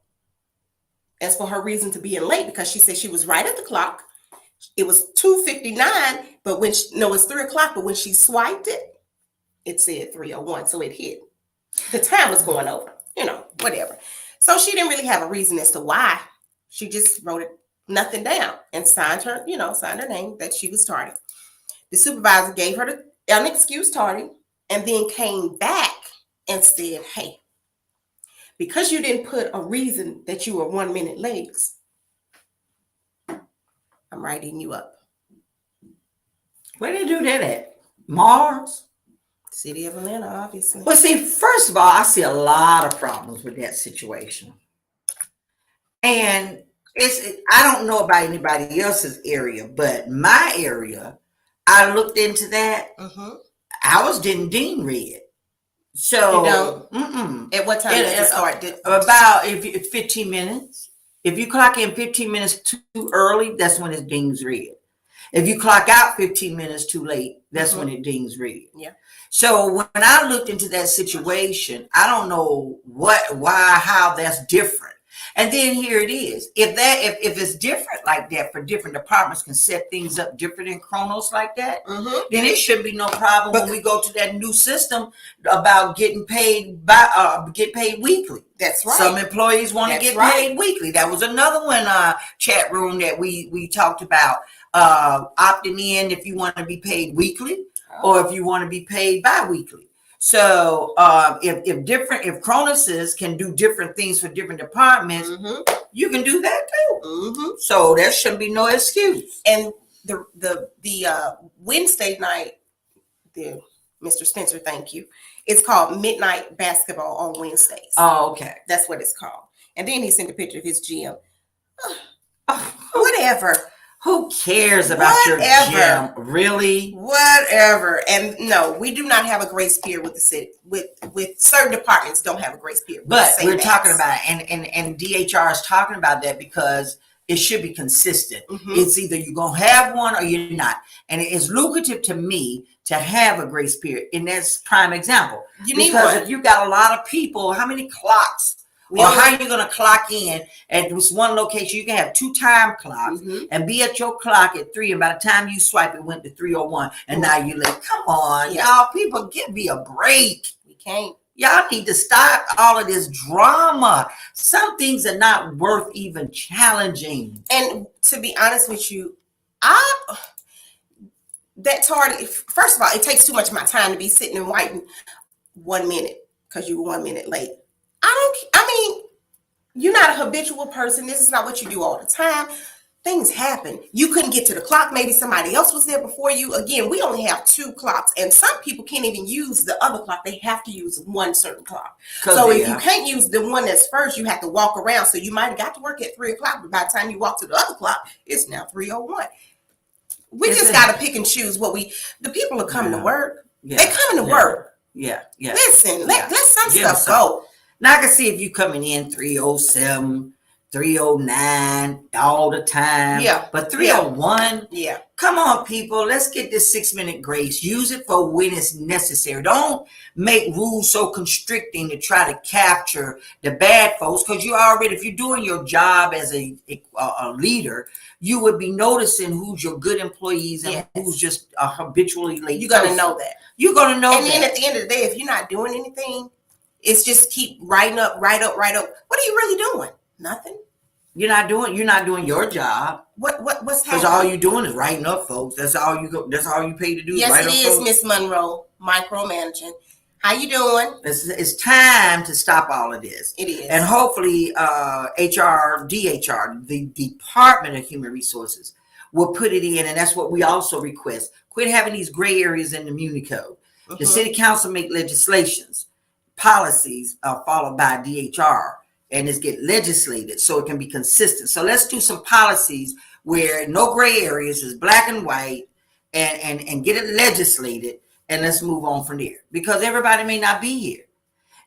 as for her reason to being late because she said she was right at the clock. It was 2:59, but it's 3:00. But when she swiped it, it said 3:01, so it hit. The time was going over, whatever. So she didn't really have a reason as to why. She just wrote nothing down and signed her name that she was tardy. The supervisor gave her the unexcused tardy and then came back and said, "Hey, because you didn't put a reason that you were 1 minute late, I'm writing you up." Where did they do that at? Mars? City of Atlanta, obviously. Well, see, first of all, I see a lot of problems with that situation. And I don't know about anybody else's area, but my area, I looked into that. Ours didn't ding red. So, At what time did it start? About 15 minutes. If you clock in 15 minutes too early, that's when it dings red. If you clock out 15 minutes too late, that's when it dings red. Yeah. So when I looked into that situation, I don't know how that's different. And then here it is. If it's different like that for different departments can set things up different in chronos like that, then it should be no problem when we go to that new system about getting paid weekly. That's right. Some employees want to get paid weekly. That was another one chat room that we talked about. Opting in if you want to be paid weekly or if you want to be paid bi-weekly. So if Cronus's can do different things for different departments, you can do that too. So there shouldn't be no excuse. And the Wednesday night, Mr. Spencer, thank you. It's called Midnight Basketball on Wednesdays. Oh, okay. That's what it's called. And then he sent a picture of his gym. Whatever. Who cares about your gym? Really? Whatever. And no, we do not have a grace period with the city. With certain departments, don't have a grace period. But we're talking about it, and DHR is talking about that because it should be consistent. It's either you're gonna have one or you're not, and it is lucrative to me to have a grace period. And that's prime example. You need because one. if you got a lot of people, how many clocks? Or how are you going to clock in at this one location? You can have 2 time clocks and be at your clock at 3. And by the time you swipe, it went to 3:01. And now you're like, come on, y'all, people, give me a break. We can't. Y'all need to stop all of this drama. Some things are not worth even challenging. And to be honest with you, that tardy, first of all, it takes too much of my time to be sitting and waiting 1 minute because you were 1 minute late. You're not a habitual person. This is not what you do all the time. Things happen. You couldn't get to the clock. Maybe somebody else was there before you. Again, we only have 2 clocks, and some people can't even use the other clock. They have to use one certain clock. So if you can't use the one that's first, you have to walk around. So you might have got to work at 3 o'clock, but by the time you walk to the other clock, it's now 3:01. We just got to pick and choose the people are coming to work. They coming to work. Listen, let some stuff go. Now I can see if you coming in 3:07, 3:09 all the time. But 3:01, come on, people. Let's get this 6-minute grace. Use it for when it's necessary. Don't make rules so constricting to try to capture the bad folks. Because you already, if you're doing your job as a leader, you would be noticing who's your good employees and who's just habitually late. You're gonna know that. You're gonna know. And then at the end of the day, if you're not doing anything, it's just keep writing up. What are you really doing? Nothing. You're not doing your job. What's happening? Because all you're doing is writing up folks. That's all you pay to do. Yes, write it up is, folks. Miss Monroe. Micromanaging. How you doing? It's time to stop all of this. It is. And hopefully DHR, the Department of Human Resources, will put it in, and that's what we also request. Quit having these gray areas in the Muni Code. The City Council make legislations. Policies are followed by DHR, and it's get legislated so it can be consistent. So let's do some policies where no gray areas, is black and white, and get it legislated, and let's move on from there. Because everybody may not be here.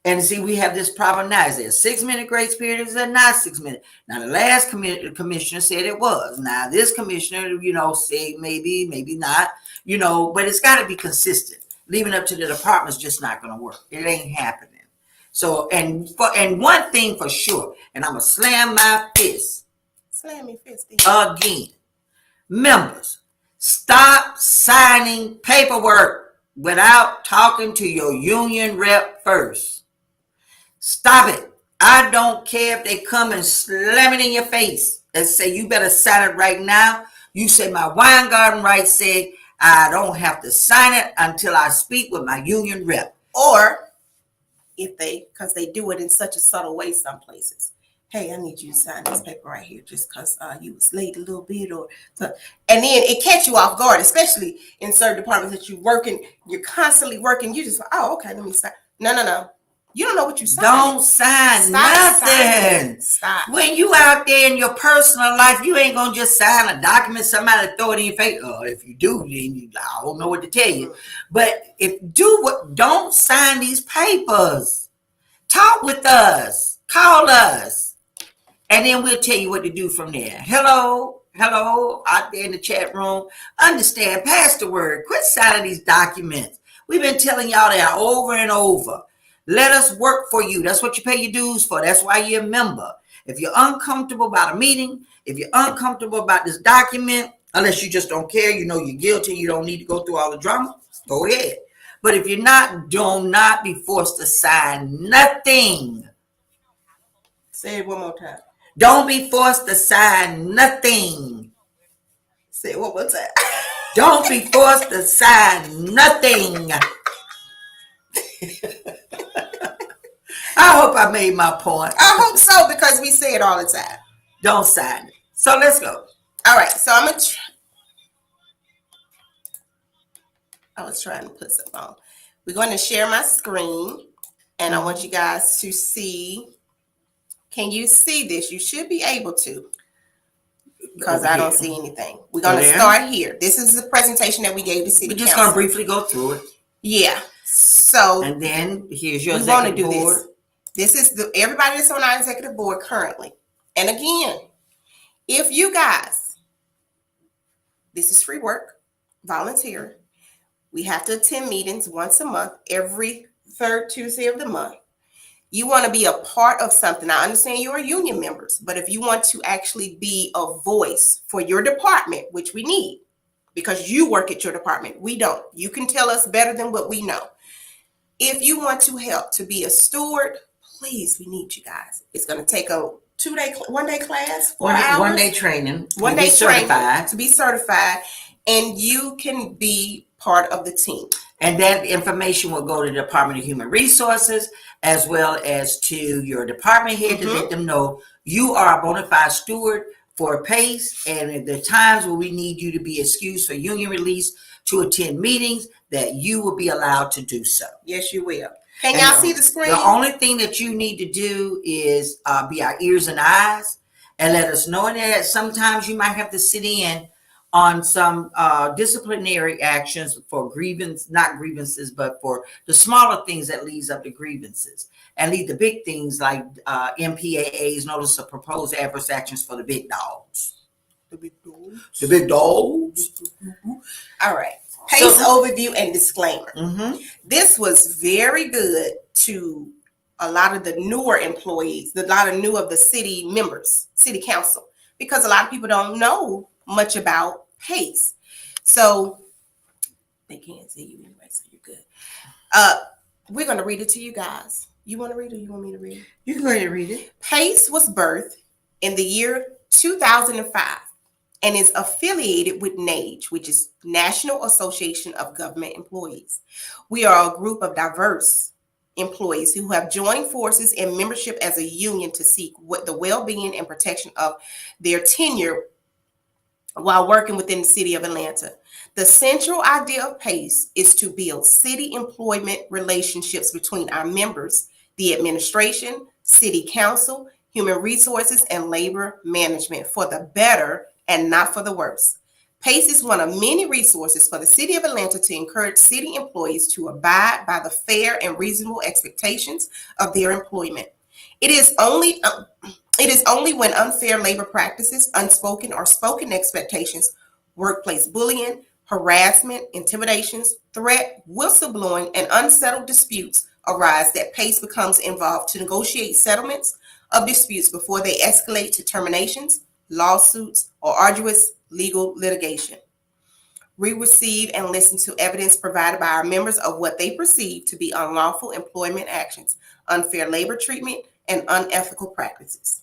And see, we have this problem now. Is there a 6-minute grace period? Is there not 6 minutes? Now, the last commissioner said it was. Now, this commissioner, say maybe not, but it's got to be consistent. Leaving up to the department's just not going to work. It ain't happening. So, and one thing for sure, and I'm going to slam my fist. Slam your fist. Again. Members, stop signing paperwork without talking to your union rep first. Stop it. I don't care if they come and slam it in your face and say, you better sign it right now. You say, my wine garden rights say, I don't have to sign it until I speak with my union rep. Or because they do it in such a subtle way some places. Hey, I need you to sign this paper right here just because you was late a little bit. And then it catch you off guard, especially in certain departments that you're constantly working. You just, okay, let me sign. No. You don't know what you signed. Don't sign nothing. Stop. When you out there in your personal life, you ain't going to just sign a document, somebody throw it in your face. If you do, then I don't know what to tell you. But don't sign these papers. Talk with us. Call us. And then we'll tell you what to do from there. Hello, out there in the chat room. Understand, pass the word. Quit signing these documents. We've been telling y'all that over and over. Let us work for you. That's what you pay your dues for. That's why you're a member. If you're uncomfortable about a meeting, if you're uncomfortable about this document, unless you just don't care, you're guilty, you don't need to go through all the drama, go ahead. But if you're not, do not be forced to sign nothing. Say it one more time. Don't be forced to sign nothing. Say it one more time. Don't be forced to sign nothing. I hope I made my point. I hope so, because we say it all the time. Don't sign it. So let's go. All right. So I was trying to put something on. We're going to share my screen, and I want you guys to see. Can you see this? You should be able to. because over I don't here. see anything. We're going to there? start here. This is the presentation that we gave to City We're just Council. going to briefly go through it. Yeah. So And then here's your we want to executive do board. this. This is everybody that's on our executive board currently. And again, if you guys, this is free work, volunteer. We have to attend meetings once a month, every third Tuesday of the month. You want to be a part of something. I understand you are union members, but if you want to actually be a voice for your department, which we need, because you work at your department, we don't. You can tell us better than what we know. If you want to help to be a steward, please, we need you guys. It's going to take a 1-day class, 4 hours. 1 day training. 1 day certified. training to be certified, and you can be part of the team. And that information will go to the Department of Human Resources as well as to your department head to let them know you are a bona fide steward for PACE, and at the times where we need you to be excused for union release to attend meetings, that you will be allowed to do so. Yes, you will. Can y'all see the screen? The only thing that you need to do is be our ears and eyes and let us know that sometimes you might have to sit in on some disciplinary actions for not grievances, but for the smaller things that leads up to grievances, and lead the big things like MPAA's notice of proposed adverse actions for the big dogs. The big dogs. The big dogs. All right. PACE overview and disclaimer. This was very good to a lot of the newer employees, a lot of new of the city members, city council, because a lot of people don't know much about PACE. So they can't see you anyway, so you're good. We're going to read it to you guys. You want to read it or you want me to read it? You can go ahead and read it. PACE was birthed in the year 2005 and is affiliated with NAGE, which is National Association of Government Employees. We are a group of diverse employees who have joined forces in membership as a union to seek the well-being and protection of their tenure while working within the city of Atlanta. The central idea of PACE is to build city employment relationships between our members, the administration, city council, human resources, and labor management for the better and not for the worse. PACE is one of many resources for the city of Atlanta to encourage city employees to abide by the fair and reasonable expectations of their employment. It is only when unfair labor practices, unspoken or spoken expectations, workplace bullying, harassment, intimidations, threat, whistleblowing, and unsettled disputes arise that PACE becomes involved to negotiate settlements of disputes before they escalate to terminations, lawsuits, or arduous legal litigation. We receive and listen to evidence provided by our members of what they perceive to be unlawful employment actions, unfair labor treatment, and unethical practices.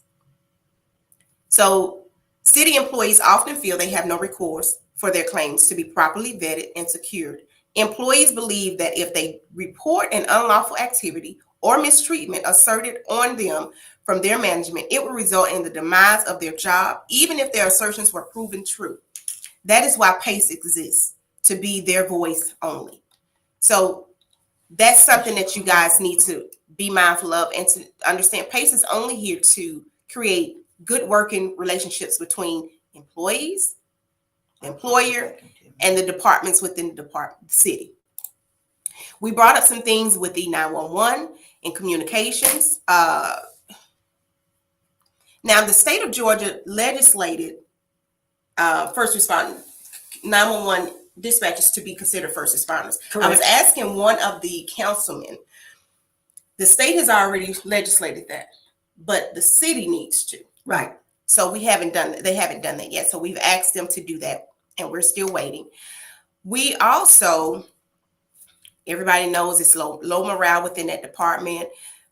So, city employees often feel they have no recourse for their claims to be properly vetted and secured. Employees believe that if they report an unlawful activity or mistreatment asserted on them from their management, it will result in the demise of their job, even if their assertions were proven true. That is why PACE exists, to be their voice only. So that's something that you guys need to be mindful of and to understand. PACE is only here to create good working relationships between employees, the employer, and the departments within the city. We brought up some things with the 911 and communications. Now, the state of Georgia legislated first responders, 911 dispatchers to be considered first responders. Correct. I was asking one of the councilmen, the state has already legislated that, but the city needs to. Right. So they haven't done that yet. So we've asked them to do that, and we're still waiting. We also, everybody knows it's low morale within that department,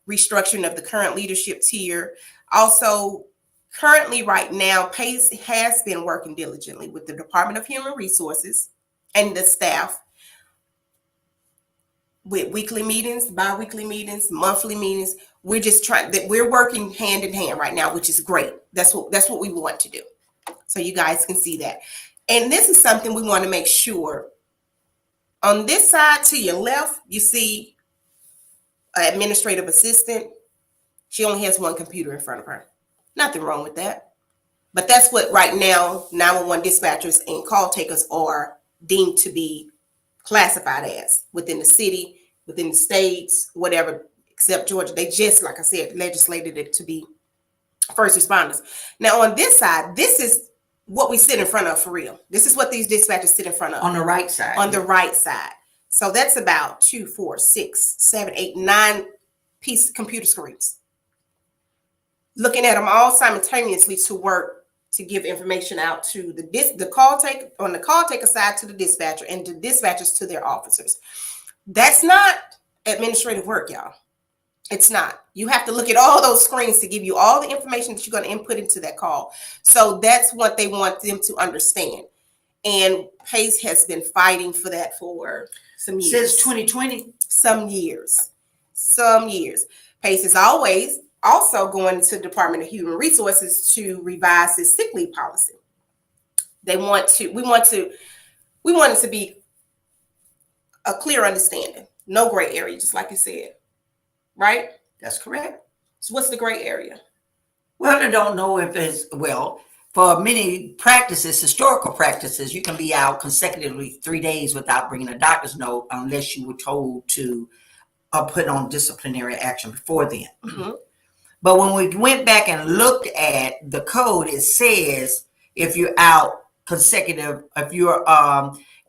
restructuring of the current leadership tier. Also, currently right now, PACE has been working diligently with the Department of Human Resources and the staff with weekly meetings, bi-weekly meetings, monthly meetings. We're working hand in hand right now, which is great. That's what we want to do. So you guys can see that. And this is something we want to make sure. On this side to your left, you see an administrative assistant. She only has one computer in front of her. Nothing wrong with that. But that's what right now 911 dispatchers and call takers are deemed to be classified as within the city, within the states, whatever, except Georgia. They just, like I said, legislated it to be first responders. Now on this side, this is what we sit in front of for real. This is what these dispatchers sit in front of. On the right side. On the right side. So that's about 2, 4, 6, 7, 8, 9 piece computer screens. Looking at them all simultaneously to work to give information out to the call taker, on the call taker side to the dispatcher, and the dispatchers to their officers. That's not administrative work, y'all. It's not. You have to look at all those screens to give you all the information that you're going to input into that call. So that's what they want them to understand. And PACE has been fighting for that for some years. Since 2020? Some years. PACE is always also going to the Department of Human Resources to revise this sick leave policy. We want it to be a clear understanding. No gray area, just like you said. Right? That's correct. So what's the gray area? Well, I don't know if it's, for many practices, historical practices, you can be out consecutively 3 days without bringing a doctor's note unless you were told to put on disciplinary action before then. Mm-hmm. But when we went back and looked at the code, it says if you're out consecutive, if you're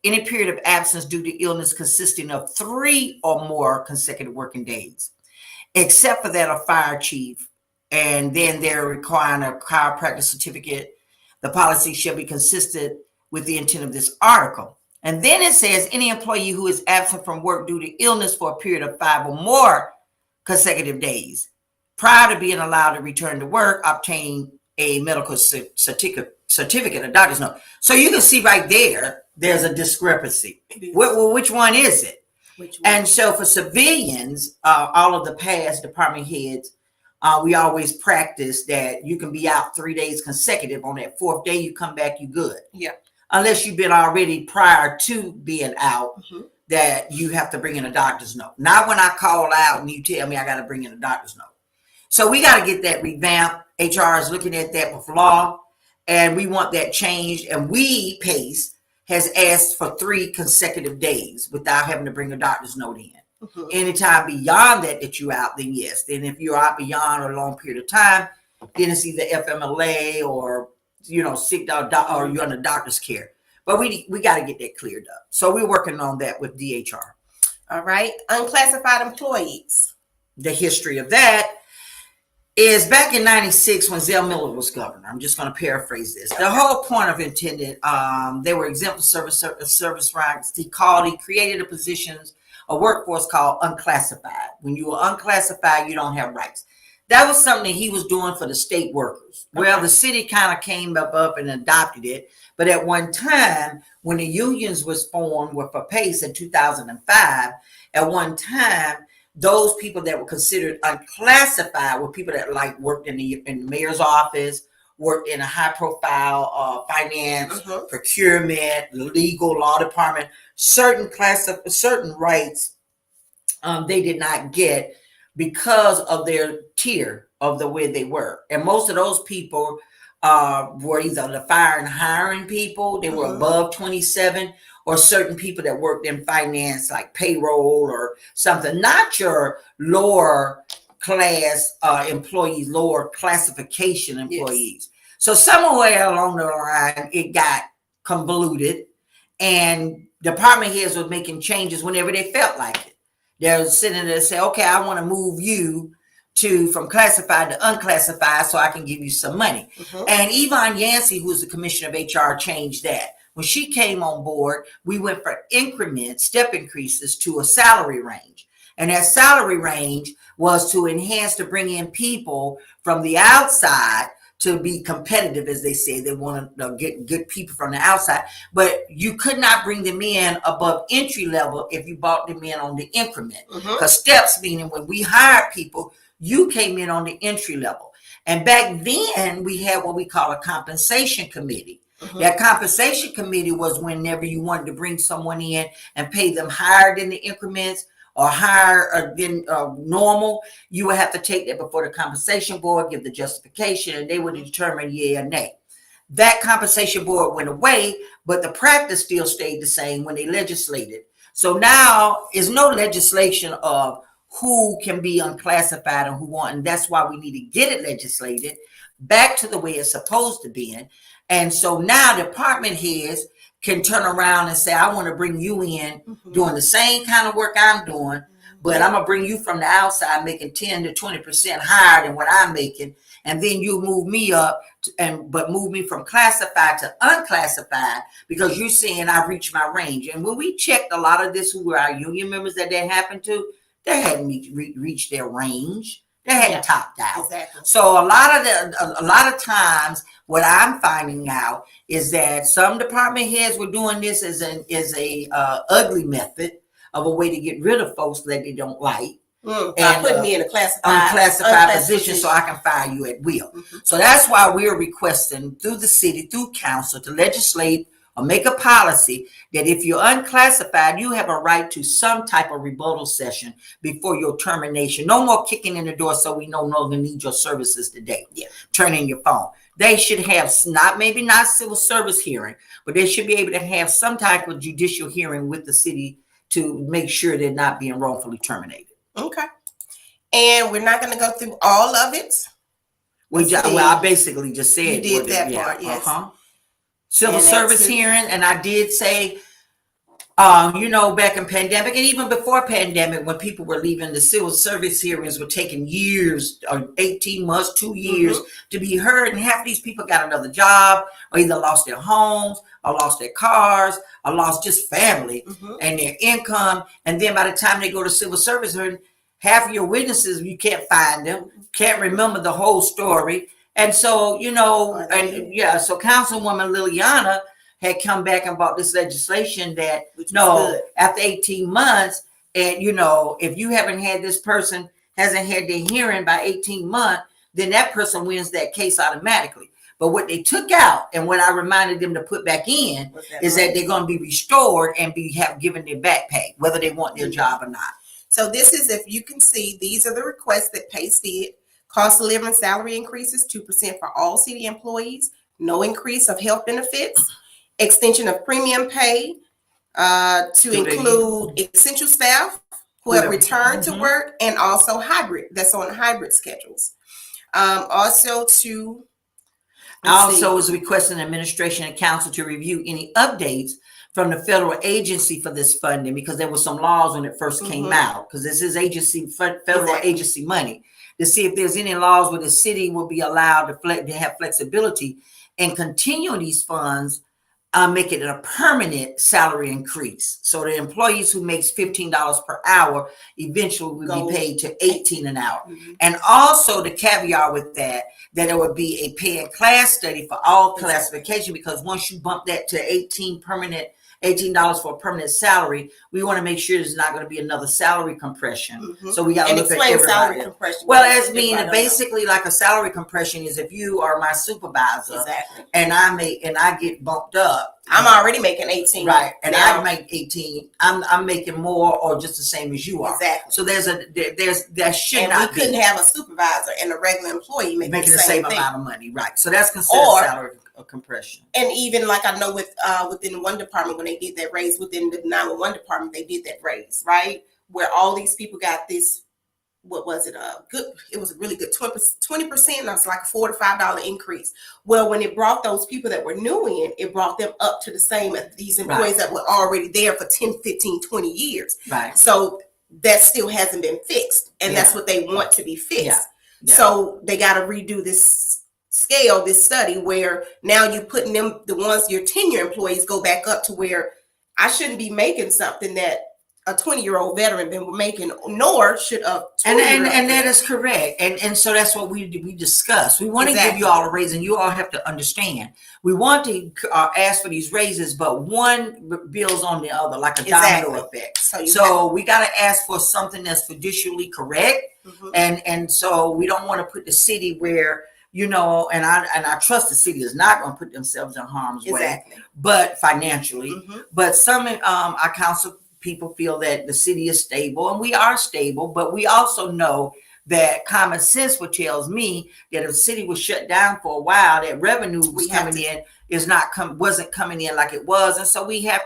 any period of absence due to illness consisting of 3 or more consecutive working days, except for that a fire chief, and then they're requiring a chiropractic certificate. The policy shall be consistent with the intent of this article. And then it says any employee who is absent from work due to illness for a period of 5 or more consecutive days prior to being allowed to return to work, obtain a medical certificate, a doctor's note. So you can see right there, there's a discrepancy. Which one is it? And so for civilians, all of the past department heads, we always practice that you can be out 3 days consecutive. On that 4th day, you come back, you good. Yeah. Unless you've been already prior to being out, that you have to bring in a doctor's note. Not when I call out and you tell me I got to bring in a doctor's note. So we got to get that revamped. HR is looking at that with law, and we want that changed. And we, PACE, has asked for 3 consecutive days without having to bring a doctor's note in. Anytime beyond that you out, then yes. Then if you're out beyond a long period of time, then it's either FMLA or, sick or you're under doctor's care. But we got to get that cleared up. So we're working on that with DHR. All right. Unclassified employees. The history of that is back in 96 when Zell Miller was governor. I'm just going to paraphrase this. The whole point of intended, they were exempt of service rights. He created a workforce called unclassified. When you are unclassified, you don't have rights. That was something he was doing for the state workers. Well, the city kind of came up and adopted it. But at one time, when the unions was formed for PACE in 2005, at one time, those people that were considered unclassified were people that worked in the mayor's office, worked in a high profile finance, procurement, legal, law department. Certain rights they did not get because of their tier of the way they were. And most of those people were either the fire and hiring people, they were above 27, or certain people that worked in finance like payroll or something, not your lower class employees, lower classification employees. Yes. So somewhere along the line, it got convoluted, and department heads were making changes whenever they felt like it. They were sitting there and say, okay, I want to move you from classified to unclassified so I can give you some money. And Yvonne Yancey, who's the commissioner of HR, changed that. When she came on board, we went for step increases to a salary range. And that salary range was to bring in people from the outside to be competitive, as they say. They want to get good people from the outside, but you could not bring them in above entry level if you brought them in on the increment. Because steps, meaning when we hired people, you came in on the entry level. And back then we had what we call a compensation committee. That compensation committee was whenever you wanted to bring someone in and pay them higher than the increments or higher than normal, you would have to take that before the compensation board, give the justification, and they would determine yay or nay. that compensation board went away, but the practice still stayed the same when they legislated. So now is no legislation of who can be unclassified and who won't. And that's why we need to get it legislated back to the way it's supposed to be. And so now department heads can turn around and say, I want to bring you in doing the same kind of work I'm doing, but I'm going to bring you from the outside making 10 to 20% higher than what I'm making. And then you move me up but move me from classified to unclassified because you're saying I've reached my range. And when we checked a lot of this, who were our union members that happened to, they hadn't reached their range. They hadn't topped out. Exactly. So a lot of times, what I'm finding out is that some department heads were doing this as a ugly method of a way to get rid of folks that they don't like. And putting me in a unclassified position so I can fire you at will. So that's why we're requesting through the city, through council, to legislate or make a policy that if you're unclassified, you have a right to some type of rebuttal session before your termination. No more kicking in the door so we no longer need your services today. Yeah. Turn in your phone. They should have maybe not civil service hearing, but they should be able to have some type of judicial hearing with the city to make sure they're not being wrongfully terminated. Okay. And we're not going to go through all of it. I basically just said you did that part, yes. Civil service hearing, and I did say, back in pandemic and even before pandemic, when people were leaving, the civil service hearings were taking years, or 18 months, 2 years to be heard. And half of these people got another job, or either lost their homes, or lost their cars, or lost just family and their income. And then by the time they go to civil service hearing, half of your witnesses, you can't find them, can't remember the whole story. And so, so Councilwoman Liliana had come back and brought this legislation that after 18 months, and if you haven't had this person hasn't had their hearing by 18 months, then that person wins that case automatically. But what they took out and what I reminded them to put back in is that they're going to be restored and have given their back pay, whether they want their job or not. So this is, if you can see, these are the requests that Pace did. Cost of living salary increases 2% for all city employees, no increase of health benefits, extension of premium pay to include essential staff who have returned to work, and also hybrid, that's on hybrid schedules. Also is requesting administration and council to review any updates from the federal agency for this funding, because there were some laws when it first came out, because this is federal agency money, to see if there's any laws where the city will be allowed to have flexibility and continue these funds, make it a permanent salary increase. So the employees who makes $15 per hour eventually will be paid to $18 an hour. And also the caveat with that it would be a pay and class study for all classification, because once you bump that to $18 for a permanent salary, we want to make sure there's not going to be another salary compression. So we got to look at everybody. Salary compression. Well, as mean basically like a salary compression is if you are my supervisor and I get bumped up. I'm already making 18. Right. And I make 18. I'm making more or just the same as you are. Exactly. So there should not be. We couldn't have a supervisor and a regular employee making the same amount of money. Right. So that's considered salary compression. And even like I know within one department, when they did that raise within the 911 department, they did that raise, right? Where all these people got this, what was it? It was a really good 20%. That's like a $4 to $5 increase. Well, when it brought those people that were new in, it brought them up to the same as these employees that were already there for 10, 15, 20 years. Right. So that still hasn't been fixed. And that's what they want to be fixed. Yeah. Yeah. So they got to redo this study where now you're putting them, your tenure employees go back up to where I shouldn't be making something that a 20-year-old veteran been making, nor should a 20-year-old. And that is correct. And so that's what we discussed. We want to give you all a raise, and you all have to understand. We want to ask for these raises, but one builds on the other, like a domino effect. So we got to ask for something that's fiducially correct. And so we don't want to put the city where, and I trust the city is not going to put themselves in harm's way, but financially. But some our council people feel that the city is stable, and we are stable, but we also know that common sense would tells me that if the city was shut down for a while, that revenue was wasn't coming in like it was, and so we have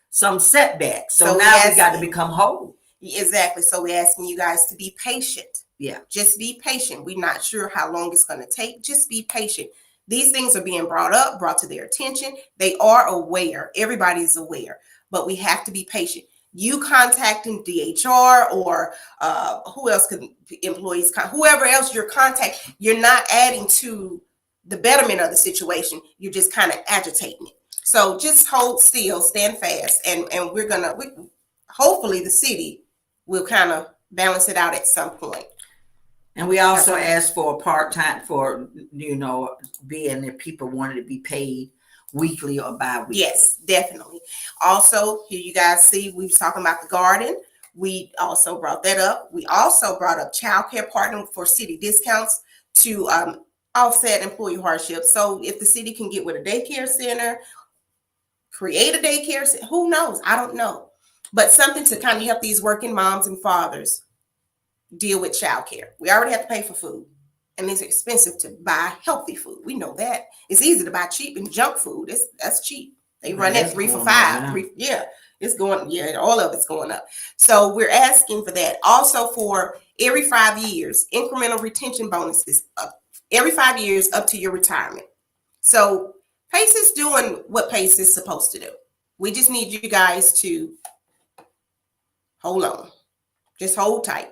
some setbacks. So now we got to become whole. Exactly. So we're asking you guys to be patient. Yeah. Just be patient. We're not sure how long it's going to take. Just be patient. These things are being brought to their attention. They are aware. Everybody's aware, but we have to be patient. You contacting DHR or who else could employees, whoever else you're contacting, you're not adding to the betterment of the situation. You're just kind of agitating it. So just hold still, stand fast, and hopefully the city will kind of balance it out at some point. And we also asked for a part-time for, being that people wanted to be paid weekly or bi-weekly. Yes, definitely. Also, here you guys see, we was talking about the garden. We also brought that up. We also brought up child care partner for city discounts to offset employee hardship. So if the city can get with a daycare center, create a daycare center, who knows? I don't know. But something to kind of help these working moms and fathers deal with child care. We already have to pay for food, and it's expensive to buy healthy food. We know that. It's easy to buy cheap and junk food. That's cheap. They run that 3 for $5. It's going, all of it's going up. So we're asking for that. Also for every 5 years, incremental retention bonuses, every 5 years up to your retirement. So PACE is doing what PACE is supposed to do. We just need you guys to hold on. Just hold tight.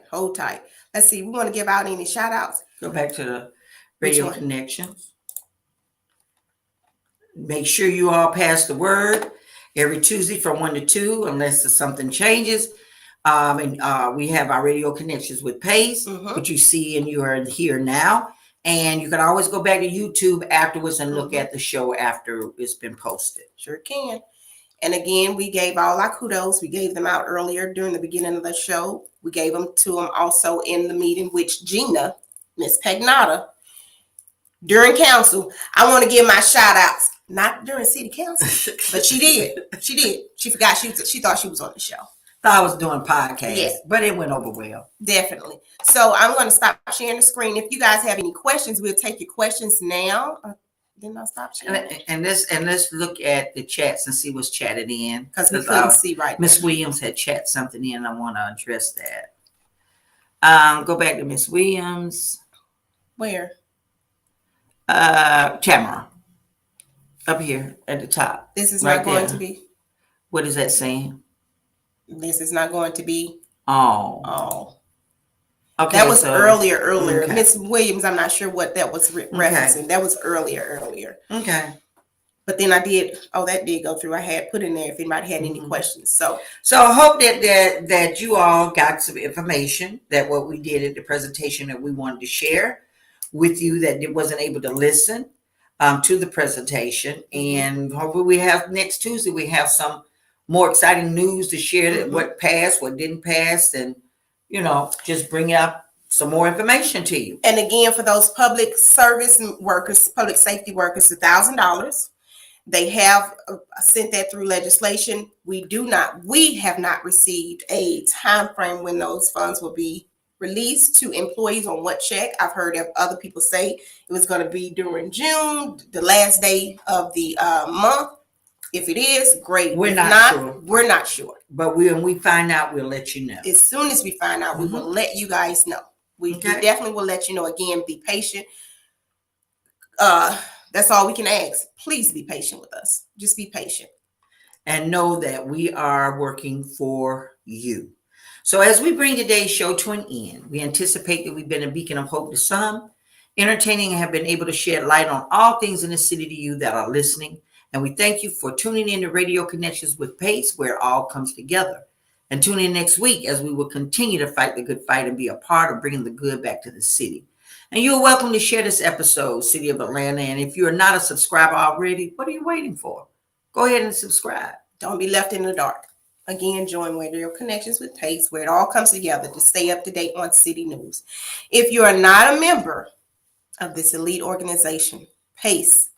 Let's see. We want to give out any shout outs. Go back to the radio connections. Make sure you all pass the word every Tuesday from 1 to 2, unless something changes. We have our radio connections with PACE, which you see and you are here now. And you can always go back to YouTube afterwards and look at the show after it's been posted. Sure can. And again, we gave all our kudos. We gave them out earlier during the beginning of the show. We gave them to them also in the meeting, which Gina, Miss Pagnata, during council, I want to give my shout outs. Not during city council, but she did. She forgot she thought she was on the show. Thought I was doing podcasts, but it went over well. Definitely. So I'm going to stop sharing the screen. If you guys have any questions, we'll take your questions now. Then I'll stop sharing. And let's look at the chats and see what's chatted in. Because we couldn't see right now. Miss Williams had chat something in. I want to address that. Go back to Miss Williams. Where? Tamara. Up here at the top. This is not going to be. What is that saying? This is not going to be. Oh. Okay. That was earlier. Okay. Miss Williams, I'm not sure what that was referencing. Okay. That was earlier. Okay. But then that did go through. I had put in there if anybody had any questions. So I hope that you all got some information, that what we did at the presentation that we wanted to share with you, that it wasn't able to listen to the presentation. And hopefully we have next Tuesday, we have some more exciting news to share, that what passed, what didn't pass, and just bring out some more information to you. And again, for those public service workers, public safety workers, $1,000. They have sent that through legislation. We have not received a time frame when those funds will be released to employees on what check. I've heard of other people say it was going to be during June, the last day of the month. If it is, great. We're not sure. But when we find out, we'll let you know. As soon as we find out, we will let you guys know. We definitely will let you know. Again, be patient. That's all we can ask. Please be patient with us. Just be patient. And know that we are working for you. So as we bring today's show to an end, we anticipate that we've been a beacon of hope to some, entertaining, and have been able to shed light on all things in the city to you that are listening. And we thank you for tuning in to Radio Connections with PACE, where it all comes together. And tune in next week as we will continue to fight the good fight and be a part of bringing the good back to the city. And you're welcome to share this episode, City of Atlanta. And if you're not a subscriber already, what are you waiting for? Go ahead and subscribe. Don't be left in the dark. Again, join Radio Connections with PACE, where it all comes together to stay up to date on city news. If you are not a member of this elite organization, PACE,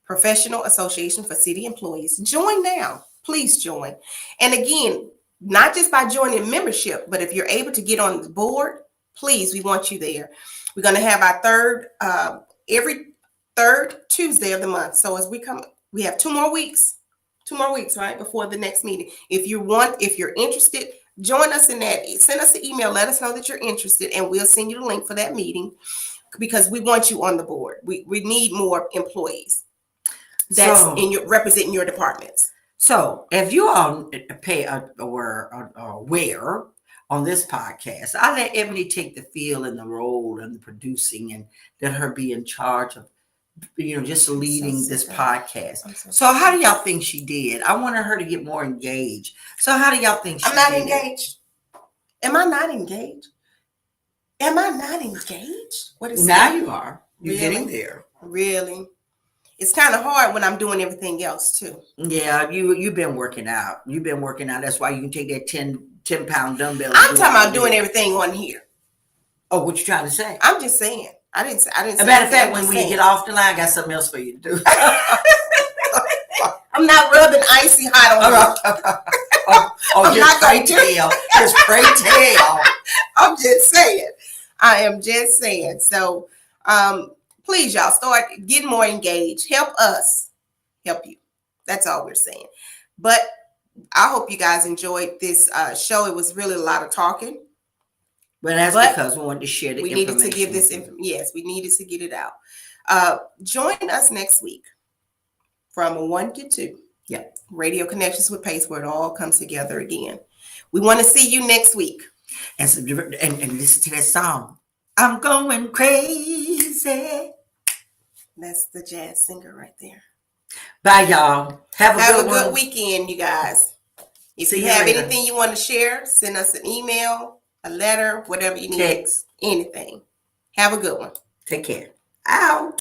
Professional Association for City Employees, join now. Please join. And again, not just by joining membership, but if you're able to get on the board, please, we want you there. We're going to have our third, every third Tuesday of the month. So as we have 2 more weeks, right, before the next meeting. If you're interested, join us in that. Send us an email. Let us know that you're interested, and we'll send you the link for that meeting, because we want you on the board. We need more employees that's representing your departments. So if you all pay or aware on this podcast, I let Ebony take the feel and the role and the producing, and let her be in charge of, just leading this podcast. So how do y'all think she did? I wanted her to get more engaged. So how do y'all think she did? I'm not engaged. Am I not engaged? Am I not engaged? What is now that? You are. You're getting there. Really? It's kind of hard when I'm doing everything else too. Yeah, you've been working out. That's why you can take that 10-pound dumbbell. I'm talking about doing everything on here. Oh, what you trying to say? I'm just saying. I didn't say. As a matter of fact, when we get off the line, I got something else for you to do. I'm not rubbing icy hot on you. Just pray tell. Just pray tell. I'm just saying. I am just saying. So, please, y'all, start getting more engaged. Help us help you. That's all we're saying. But I hope you guys enjoyed this show. It was really a lot of talking. But because we wanted to share the information. We needed to give this information. Yes, we needed to get it out. Join us next week from 1 to 2. Yeah. Radio Connections with Pace, where it all comes together again. We want to see you next week. And listen to that song. I'm going crazy. That's the jazz singer right there. Bye, y'all. Have a good weekend, you guys. If you have anything you want to share, send us an email, a letter, whatever you need. Text. Anything. Have a good one. Take care. Out.